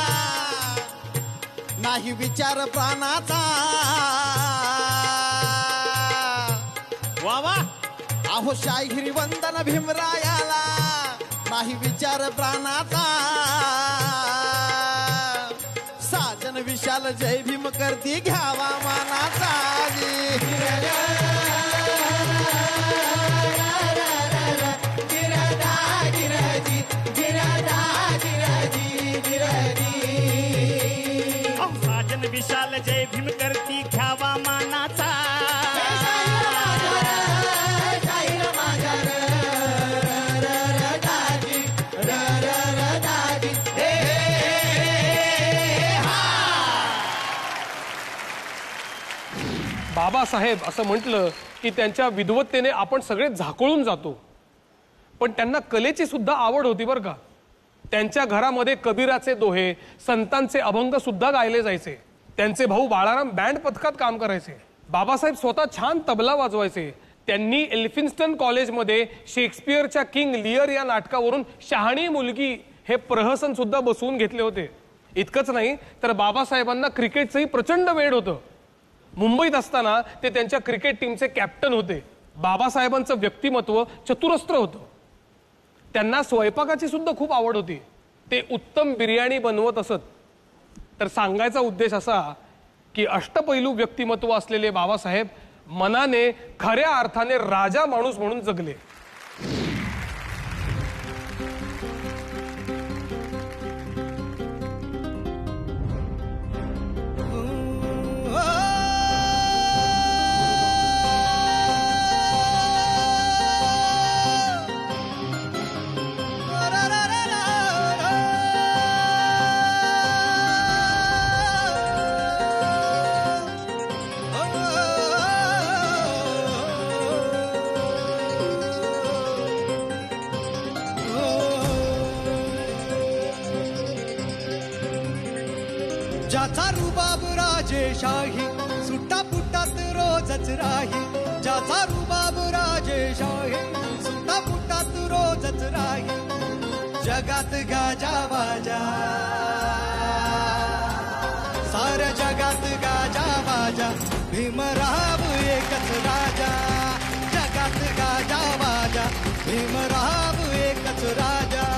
नाही विचार प्राणाचा. वा वा. अहो शाहिरी वंदन भीमरायाला नाही विचार प्राणाचा. साजन विशाल जय भीम करती घ्यावा मानाचा. साजन विशाल जय भीम करती घ्यावा मानाचा. बाबासाहेब असं म्हटलं की त्यांच्या विद्वत्तेने आपण सगळे झाकोळून जातो, पण त्यांना कलेची सुद्धा आवड होती बरं का. त्यांच्या घरामध्ये कबीराचे दोहे, संतांचे अभंग सुद्धा गायले जायचे. त्यांचे भाऊ बाळाराम बँड पथकात काम करायचे. बाबासाहेब स्वतः छान तबला वाजवायचे. त्यांनी एल्फिन्स्टन कॉलेजमध्ये शेक्सपियरच्या किंग लिअर या नाटकावरून शहाणी मुलगी हे प्रहसन सुद्धा बसवून घेतले होते. इतकंच नाही तर बाबासाहेबांना क्रिकेटचंही प्रचंड वेड होतं. मुंबईत असताना ते त्यांच्या क्रिकेट टीमचे कॅप्टन होते. बाबासाहेबांचं व्यक्तिमत्व चतुरस्त्र होतं. त्यांना स्वयंपाकाची सुद्धा खूप आवड होती. ते उत्तम बिर्याणी बनवत असत. तर सांगायचा उद्देश असा की अष्टपैलू व्यक्तिमत्व असलेले बाबासाहेब मनाने खऱ्या अर्थाने राजा माणूस म्हणून जगले. ज्याचा रुबाब राजेशाही सुट्टा पुट्टात रोजच राही. ज्याचा रुबाब राजेशाही सुट्टा पुट्टात रोजच राही. जगात गाजा बाजा साऱ्या जगात गाजा बाजा भीमराव एकच राजा. जगात गाजा बाजा भीमराव एकच राजा.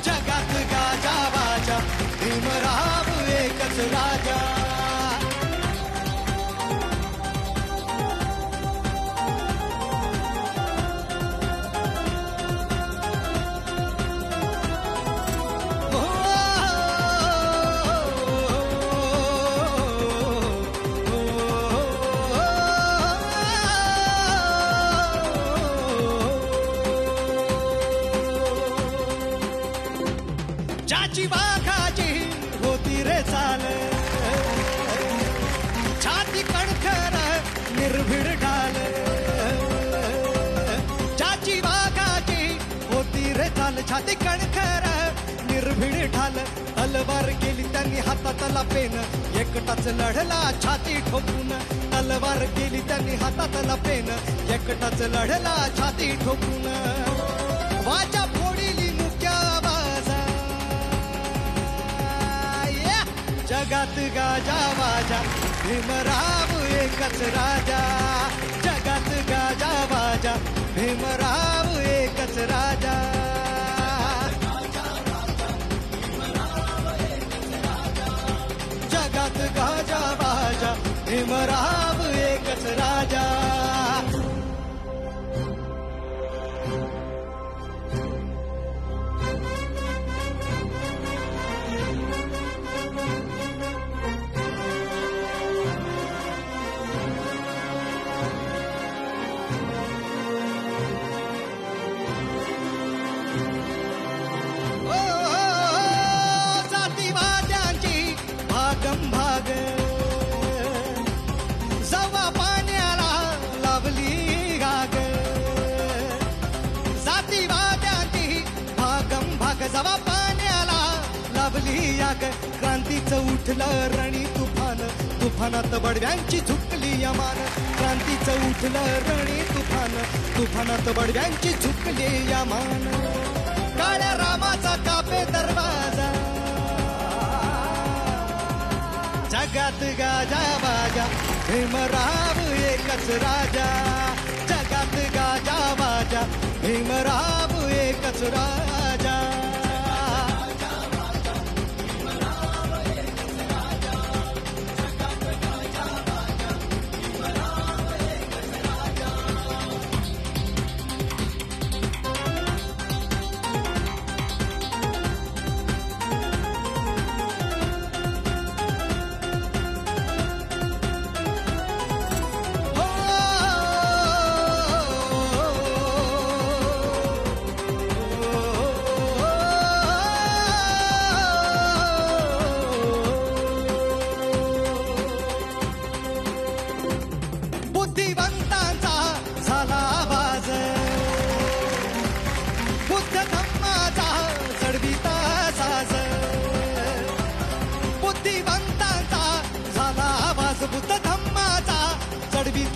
जगात गाजा बाजा भीमराव एकच राजा. ज्याची वाघाची होती रे चाल छाती कणखर निर्भीड ढाल. ज्याची वाघाची होती रे चाल छाती कणखर निर्भीड ढाल. तलवार गेली त्यांनी हातातला पेन एकटाच लढला छाती ठोकून. तलवार गेली त्यांनी हातातला पेन एकटाच लढला छाती ठोकून. वाचा फोडिली मुक्या बाजा जगात गाजा बाजा भीमराव एकच राजा. जगात गाजा बाजा भीमराव एकच राजा जगात गाजा बाजा भीमराव एकच राजा भाग जवा पाण्याला लावली गाग जातीवाद्यांची भागम भाग जवा पाण्याला लावली याग क्रांतीचं उठलं रणी तुफान तुफानात बडव्यांची झुकली यमान क्रांतीचं उठलं रणी तुफान तुफानात बडव्यांची झुकली यमान काळ्या रामाचा कापे दरवाजा जगात गाजा बाजा भीमराव एकच राजा जगात गाजा बाजा भीमराव एकच राजा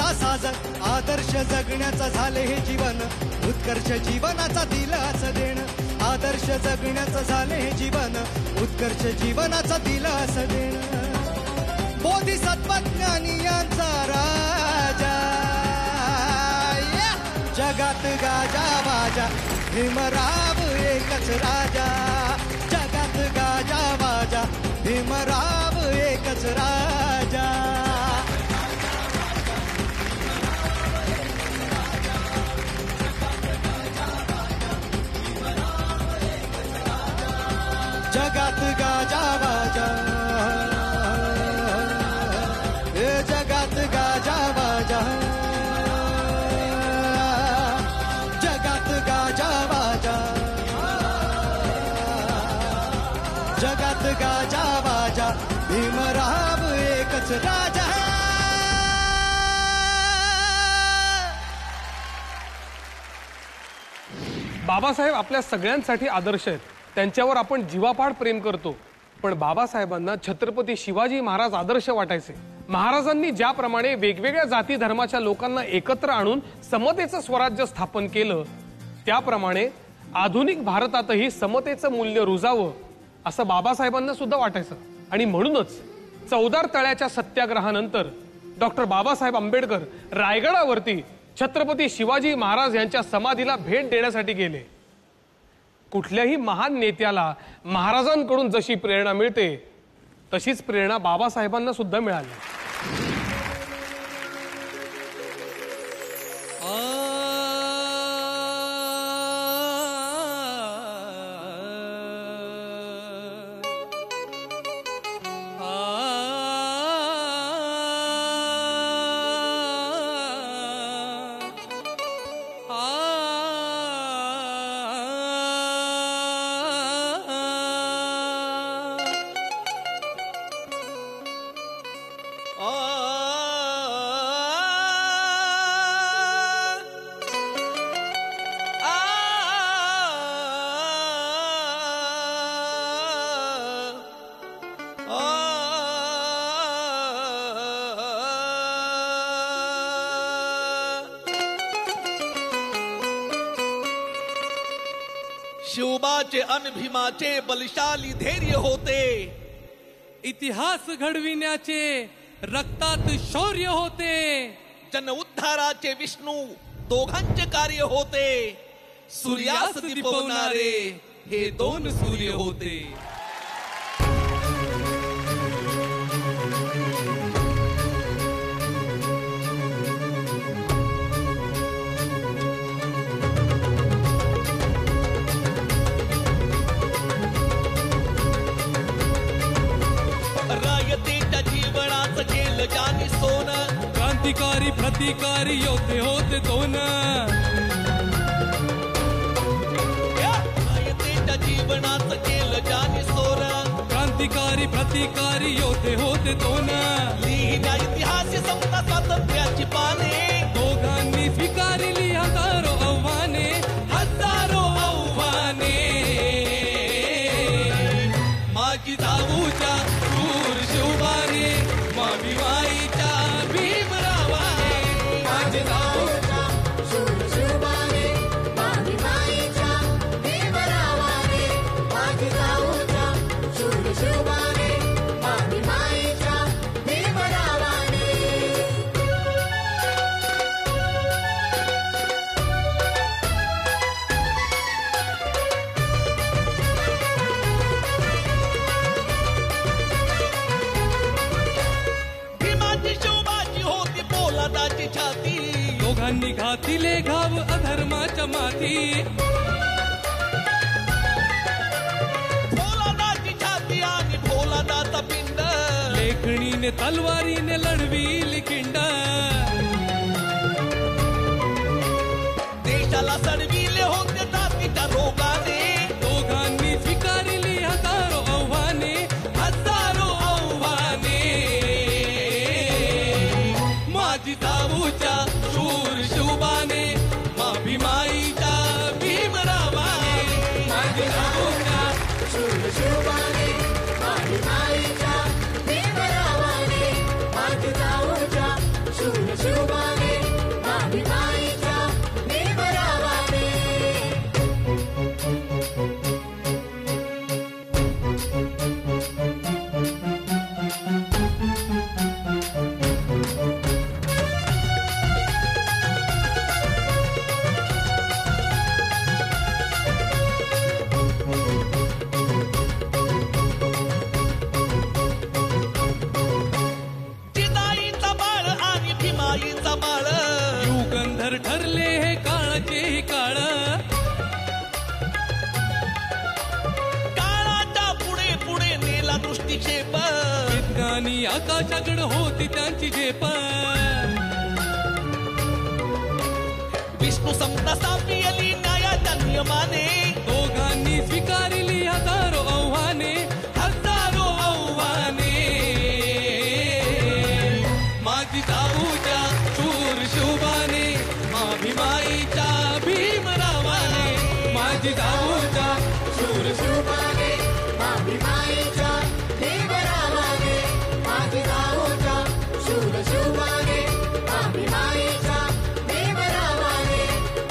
आदर्श जगण्याचा झाले हे जीवन उत्कर्ष जीवनाचा दिलाच देण आदर्श जगण्याचा झाले हे जीवन उत्कर्ष जीवनाचा दिलाच देण बोधिसत्वज्ञानी यांचा राजा जगात गाजा बाजा भीमराव एकच राजा जगात गाजा बाजा भीमराव एकच राजा जगात गाजा बाजा हे जगात गाजा बाजा जगात गाजा बाजा जगात गाजा बाजा भीमराव एकच राजा बाबासाहेब आपल्या सगळ्यांसाठी आदर्श आहेत त्यांच्यावर आपण जीवापाड प्रेम करतो पण बाबासाहेबांना छत्रपती शिवाजी महाराज आदर्श वाटायचे महाराजांनी ज्याप्रमाणे वेगवेगळ्या जाती धर्माच्या लोकांना एकत्र आणून समतेचं स्वराज्य स्थापन केलं त्याप्रमाणे आधुनिक भारतातही समतेचं मूल्य रुजावं असं बाबासाहेबांना सुद्धा वाटायचं आणि म्हणूनच 14 तळ्याच्या सत्याग्रहानंतर डॉक्टर बाबासाहेब आंबेडकर रायगडावरती छत्रपती शिवाजी महाराज यांच्या समाधीला भेट देण्यासाठी गेले कुठल्याही महान नेत्याला महाराजांकडून जशी प्रेरणा मिळते तशीच प्रेरणा बाबासाहेबांना सुद्धा मिळाली शिवबाचे अन भीमाचे बलशाली धैर्य होते इतिहास घडविण्याचे रक्तात शौर्य होते जन उद्धाराचे विष्णू दोघांचे कार्य होते सूर्यास दिपवणारे हे दोन सूर्य होते. रायतेच्या जीवनाचं केलं ज्यांनी सोनं, क्रांतिकारी प्रतिकारी योद्धे होते दोन. रायतेच्या जीवनाचं केलं ज्यांनी सोनं, क्रांतिकारी प्रतिकारी योद्धे होते दोन. लिहिल्या इतिहास समता स्वातंत्र्याची पाने, दोघांनी स्वीकारली हजारो आव्हाने, हजारो आव्हाने. माझी जाऊच्या शूर शिवबाने, मावी माईच्या भीमरावाने. माझी जाऊच्या शूर शिवबाने, मावी माईच्या भीमरावाने. माझी जाऊच्या शूर शिवबाने, मावी माईच्या भीमरावाने. भीमाची शोभाची होती पोलादाची छाती, दोघांनी घातिले घाव अधर्माच्या माती. पोलादाची छाती आणि पोलादाचा पिंड, लेखणीने तलवारीने लढविली खिंड. देशाला सडविले होते जातीच्या रोगाने, दोघांनी स्वीकारली हजारो आव्हाने, हजारो आव्हाने. माझी जाऊच्या शूर शिवबाने, मावी माईच्या भीमरावाने. माझी जाऊच्या शूर शिवबाने, मावी माईच्या भीमरावाने. माझी जाऊच्या शूर शिवबाने, मावी माईच्या भीमरावाने. जिजाईचा बाळ आणि भीमाईचा बाळ, युगंधर ठरले हे काळाचे काळ. काळाच्या पुढे पुढे नेला दृष्टिक्षेप, विज्ञानी आकाशाकडे होती त्यांची झेप. विष्णू समता सापली न्यायाच्या नियमाने, दोघांनी स्वीकारली हजारो आव्हाने, हजारो आव्हाने. माझी जाऊच्या शूर शिवबाने, मावी माईच्या भीमरावाने. माझी जाऊच्या शूर शिवबाने, मावी माईच्या भीमरावाने. माझी जाऊच्या शूर शिवबाने, मावी माईच्या भीमरावाने.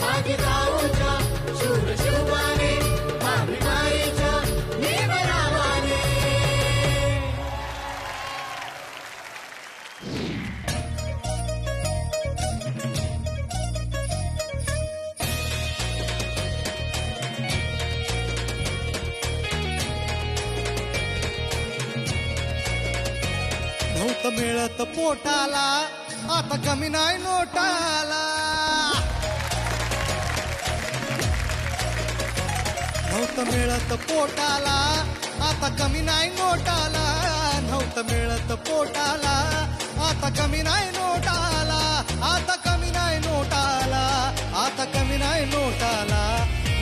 माझी जाऊच्या शूर शिवबाने, मावी माईच्या भीमरावाने. नव्हतं मिळत पोटाला, आता कमी नाही नोटाला. नव्हतं मिळत पोटाला, आता कमी नाही नोटाला. नव्हतं मिळत पोटाला, आता कमी नाही नोटाला. आता कमी नाही नोटाला, आता कमी नाही नोटाला.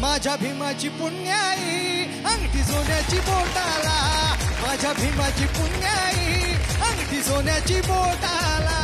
माझ्या भीमाची पुण्याई, अंगठी सोन्याची बोटाला. माझ्या भीमाची पुण्याई, अंगठी सोन्याची बोटाला.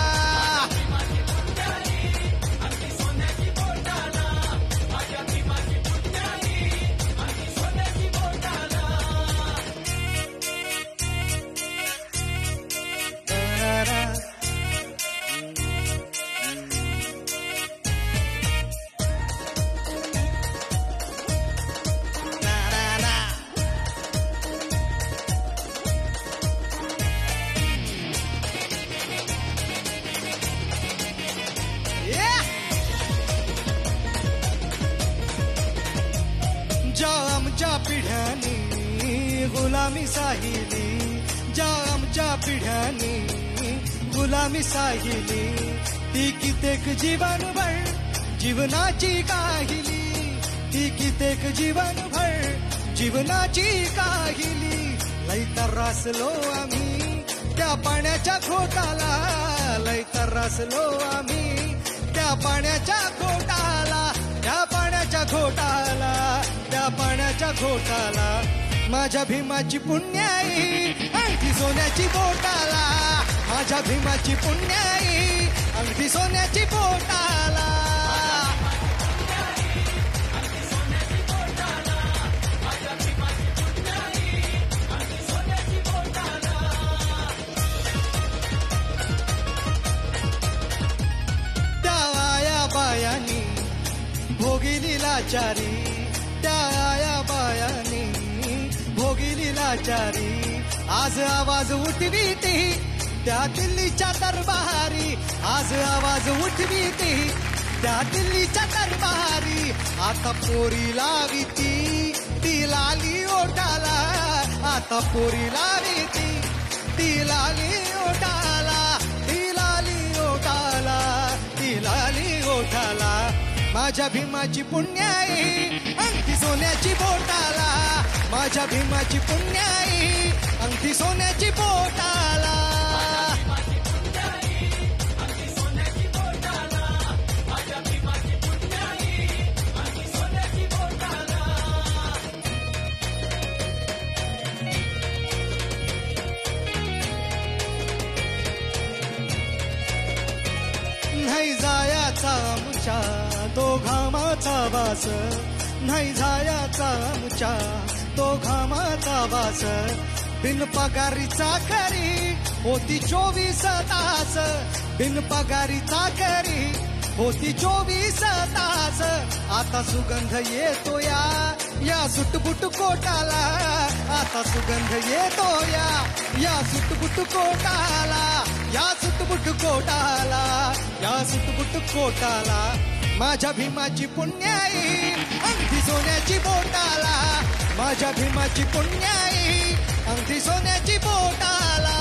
गुलामी साहिली ज्या आमच्या पिढ्यानी गुलामी साहिली ती कित्येक जीवनभर जीवनाची काहिली ती कित्येक जीवनभर जीवनाची काहिली लई तरासलो आम्ही त्या पाण्याच्या घोटाला लई तरासलो आम्ही त्या पाण्याच्या घोटाला त्या पाण्याच्या घोटाला त्या पाण्याच्या घोटाला माझ्या भीमाची पुण्याई अंगठी सोन्याची बोटाला माझ्या भीमाची पुण्याई अंगठी सोन्याची बोटाला त्या आया बायानी भोगिली लाचारी त्या आया बायानी भोगिली लाचारी आज आवाज उठवी ती त्या दिल्लीच्या दरबारी आज आवाज उठवी ती त्या दिल्लीच्या दरबारी आता पोरी लावी ती लाली ओटाला आता पोरी लावी ती लाली ओटाला ती लाली ओटाला ती लाली ओटाला माझ्या भीमाची पुण्याई अंगठी सोन्याची बोटाला माझ्या भीमाची पुण्याई अंगठी सोन्याची बोटाला नाही जायाचा आमच्या तो घामाचा वास नाही जायाचा आमच्या तो घामाचा वास बिन पगारी चाकरी होती 24 तास बिन पगारी चाकरी होती 24 तास आता सुगंध येतो या सुटबुट कोटाला आता सुगंध येतो या सुटबुट कोटाला या सुटबुट कोटाला या सुटबुट कोटाला माझ्या भीमाची पुण्याई अंगठी सोन्याची बोटाला माझ्या भीमाची पुण्याई अंगठी सोन्याची बोटाला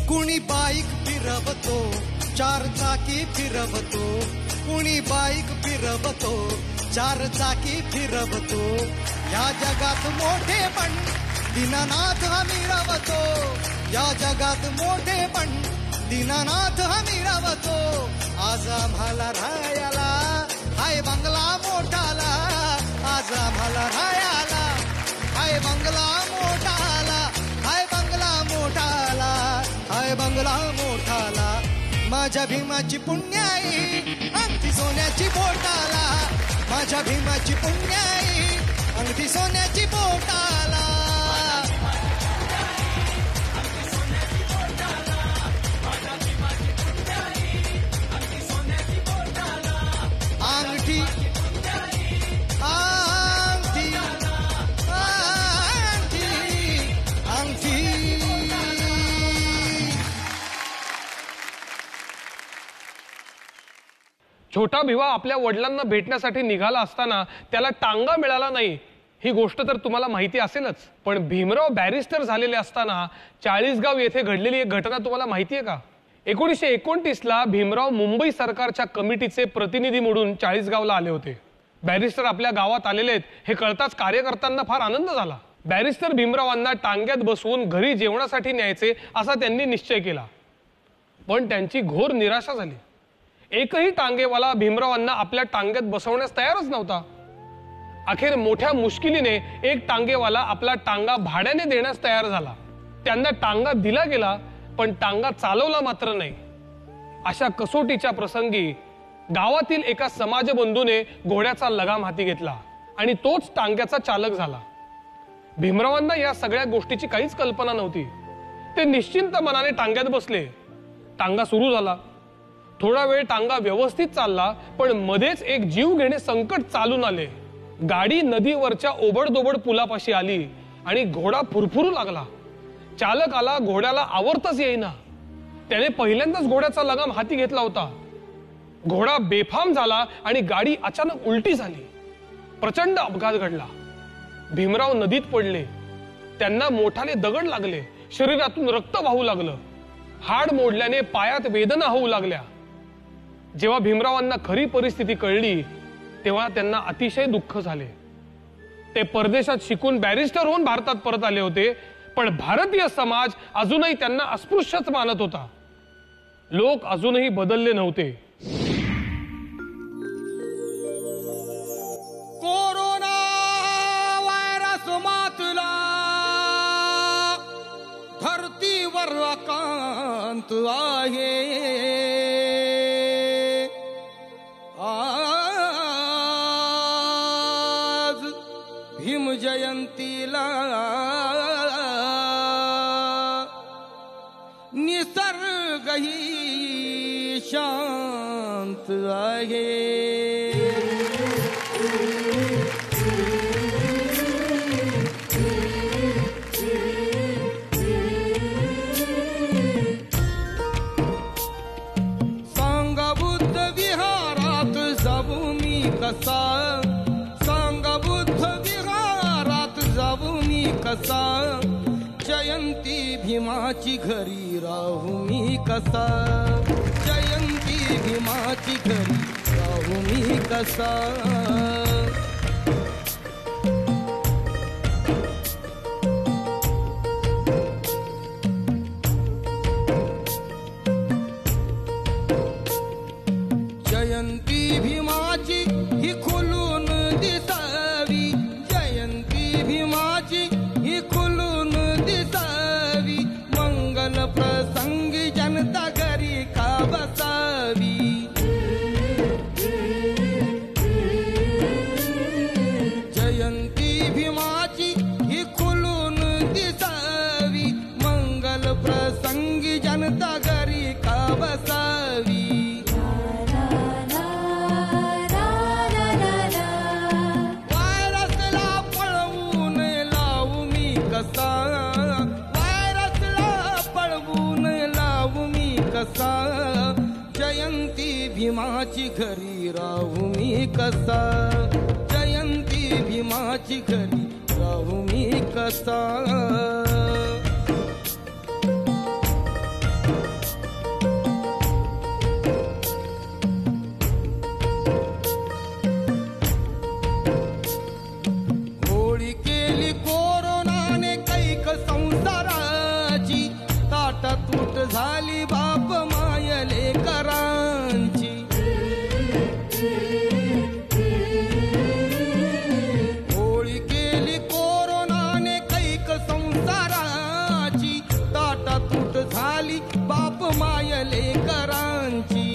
कुणी बाईक फिरवतो चार चाकी फिरवतो कुणी बाईक फिरवतो चार चाकी फिरवतो या जगात मोठेपण दीनानाथ आम्ही रवतो या जगात मोठेपण दीनानाथ आम्ही रवतो आज आम्हाला राहायला हाय बंगला मोठाला आज आम्हाला राहायला हाय बंगला मोठाला हाय बंगला मोठाला हाय बंगला मोठाला माझ्या भीमाची पुण्याई अंगठी सोन्याची बोटाला माझ्या भीमाची पुण्याई अंगठी सोन्याची बोटाला अंगठी अंगठी अंगठी अंगठी छोटा भिवा आपल्या वडिलांना भेटण्यासाठी निघाला असताना त्याला टांगा मिळाला नाही ही गोष्ट तर तुम्हाला माहिती असेलच. पण भीमराव बॅरिस्टर झालेले असताना चाळीसगाव येथे घडलेली एक घटना तुम्हाला माहिती आहे का? 1929ला भीमराव मुंबई सरकारच्या कमिटीचे प्रतिनिधी म्हणून चाळीसगावला आले होते. बॅरिस्टर आपल्या गावात आलेले आहेत हे कळताच कार्यकर्त्यांना फार आनंद झाला. बॅरिस्टर भीमरावांना टांग्यात बसवून घरी जेवणासाठी न्यायचे असा त्यांनी निश्चय केला. पण त्यांची घोर निराशा झाली. एकही टांगेवाला भीमरावांना आपल्या टांग्यात बसवण्यास तयारच नव्हता. अखेर मोठ्या मुश्किलीने एक टांगेवाला आपला टांगा भाड्याने देण्यास तयार झाला. त्यांना टांगा दिला गेला पण टांगा चालवला मात्र नाही. अशा कसोटीच्या प्रसंगी गावातील एका समाजबंधूने घोड्याचा लगाम हाती घेतला आणि तोच टांग्याचा चालक झाला. भीमरावांना या सगळ्या गोष्टीची काहीच कल्पना नव्हती. ते निश्चिंत मनाने टांग्यात बसले. टांगा सुरू झाला. थोडा वेळ टांगा व्यवस्थित चालला, पण मध्येच एक जीव घेणे संकट चालून आले. गाडी नदीवरच्या ओबडदोबड पुलापाशी आली आणि घोडा फुरफुरू लागला. चालकाला घोड्याला आवरताच येईना. त्याने पहिल्यांदाच घोड्याचा लगाम हाती घेतला होता. घोडा बेफाम झाला आणि गाडी अचानक उलटी झाली. प्रचंड अपघात घडला. भीमराव नदीत पडले. त्यांना मोठाले दगड लागले. शरीरातून रक्त वाहू लागलं. हाड मोडल्याने पायात वेदना होऊ लागल्या. जेव्हा भीमरावांना खरी परिस्थिती कळली तेव्हा त्यांना अतिशय दुःख झाले. ते परदेशात शिकून बॅरिस्टर होऊन भारतात परत आले होते, पण भारतीय समाज अजूनही त्यांना अस्पृश्यच मानत होता. लोक अजूनही बदलले नव्हते. कोरोना व्हायरस मातला धरतीवर आकांत आहे. आज भीम जयंतीला निसर्गही शांत आहे. सांगा बुद्ध विहारात जाऊ मी कसा. सांगा बुद्ध विहारात जाऊ मी कसा. जयंती भीमाची घरी राहू मी कसा. जयंती भीमाची घरी राहू मी कसा. जयंती भीमाची ही खुलून दिसावी. जयंती भीमाची ही खुलून दिसावी. मंगल प्रसंगी जनता घरी का बसावी. जयंती भीमाची ही खुलून दिसावी. मंगल प्रसंगी जनता घरी का बसावी. व्हायरसला पळवून लावू मी कसा. व्हायरसला पळवून लावू मी कसा. जयंती भीमाची घरी राहू मी कसा. जयंती भीमाची घरी राहू मी कसा. होळी केली कोरोनाने कैक संसाराची. ताटातूट झाली बाप मायले करांची. होळी केली कोरोनाने कैक संसाराची. ताटातूट झाली बाप मायले करांची.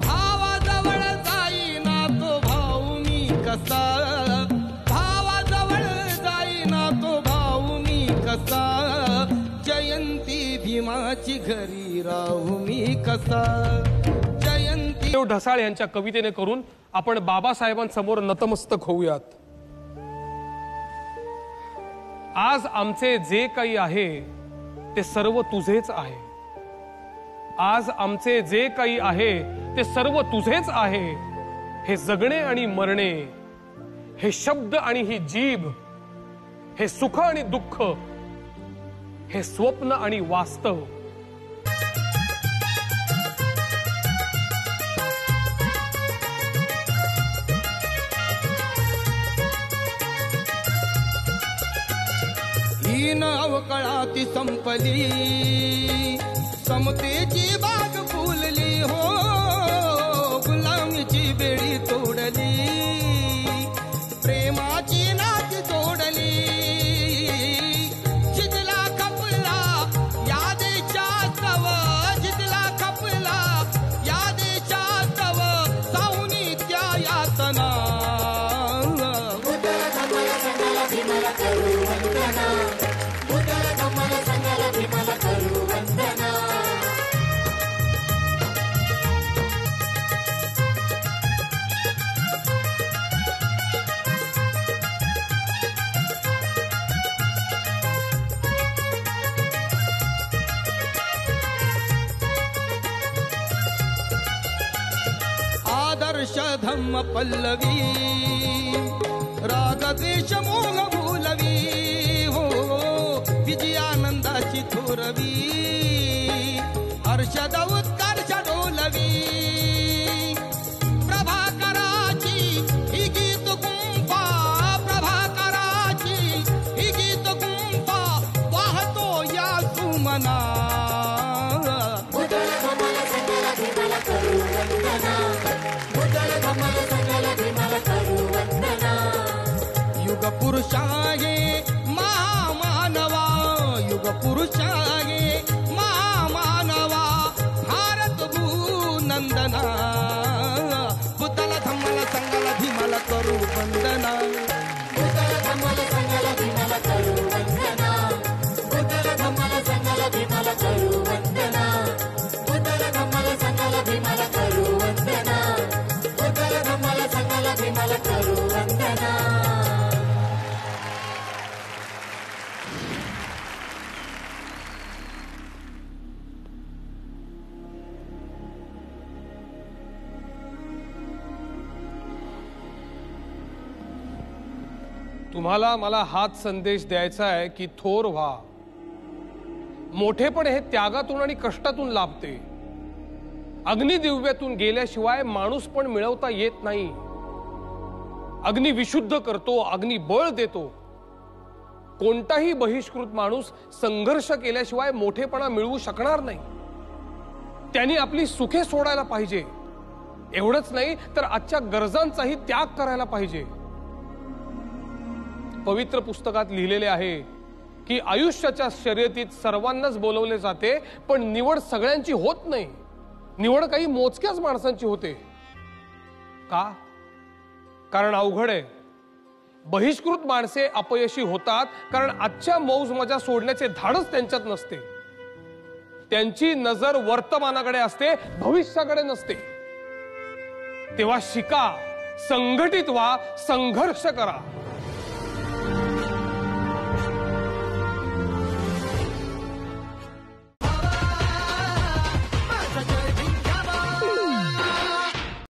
भावाजवळ जाईना तो भाऊ मी कसा. भावाजवळ जाईना तो भाऊ मी कसा. जयंती भीमाची घरी राहू मी कसा. जयंती ढसाळ यांच्या कवितेने करून आपण बाबासाहेबांसमोर नतमस्तक होऊयात. आज आमचे जे काही आहे ते सर्व तुझेच आहे. आज आमचे जे काही आहे ते सर्व तुझेच आहे. हे जगणे आणि मरणे, हे शब्द आणि ही जीभ, हे सुख आणि दुःख, हे स्वप्न आणि वास्तव. हीन अवकळाती संपली. समतेची बाग फुलली हो. गुलामीची बेडी तोडली. प्रेमाची नाती जोडली. जिजला खपला या देशा तव. जिजला खपला या देशा तव. सावनी त्या यातना. भीमला करू वंदना. भूतल कमल संगल भीमला धम्म पल्लवी राग द्वेष मोह भूलवी हो विजयानंदाची थोरवी हर्षद उत्कर्ष डोलवी प्रभाकराची ही गीत गुंफा प्रभाकराची ही गीत गुंफा वाहतो या सुमना युग पुरुषाये महामानवा युग पुरुषाये महामानवा भारत भूनंदना बुद्धला धम्मला संगला भीमाला करू वंदना बुद्धला धम्मला संगला भीमाला करू वंदना बुद्धला धम्मला संगला भीमाला करू वंदना बुद्धला धम्मला संगला भीमाला करू वंदना बुद्धला धम्मला संगला भीमाला करू वंदना तुम्हाला मला हाच संदेश द्यायचा आहे की थोर व्हा. मोठेपण हे त्यागातून आणि कष्टातून लाभते. अग्निदिव्यातून गेल्याशिवाय माणूस पण मिळवता येत नाही. अग्नी विशुद्ध करतो, अग्नी बळ देतो. कोणताही बहिष्कृत माणूस संघर्ष केल्याशिवाय मोठेपणा मिळवू शकणार नाही. त्यांनी आपली सुखे सोडायला पाहिजे. एवढंच नाही तर आजच्या गरजांचाही त्याग करायला पाहिजे. पवित्र पुस्तकात लिहिलेले आहे की आयुष्याच्या शर्यतीत सर्वांनाच बोलवले जाते, पण निवड सगळ्यांची होत नाही. निवड काही मोजक्याच माणसांची होते. का? कारण अवघड आहे. बहिष्कृत माणसे अपयशी होतात कारण आजच्या मौज मजा सोडण्याचे धाडस त्यांच्यात नसते. त्यांची नजर वर्तमानाकडे असते, भविष्याकडे नसते. तेव्हा शिका, संघटित व्हा, संघर्ष करा.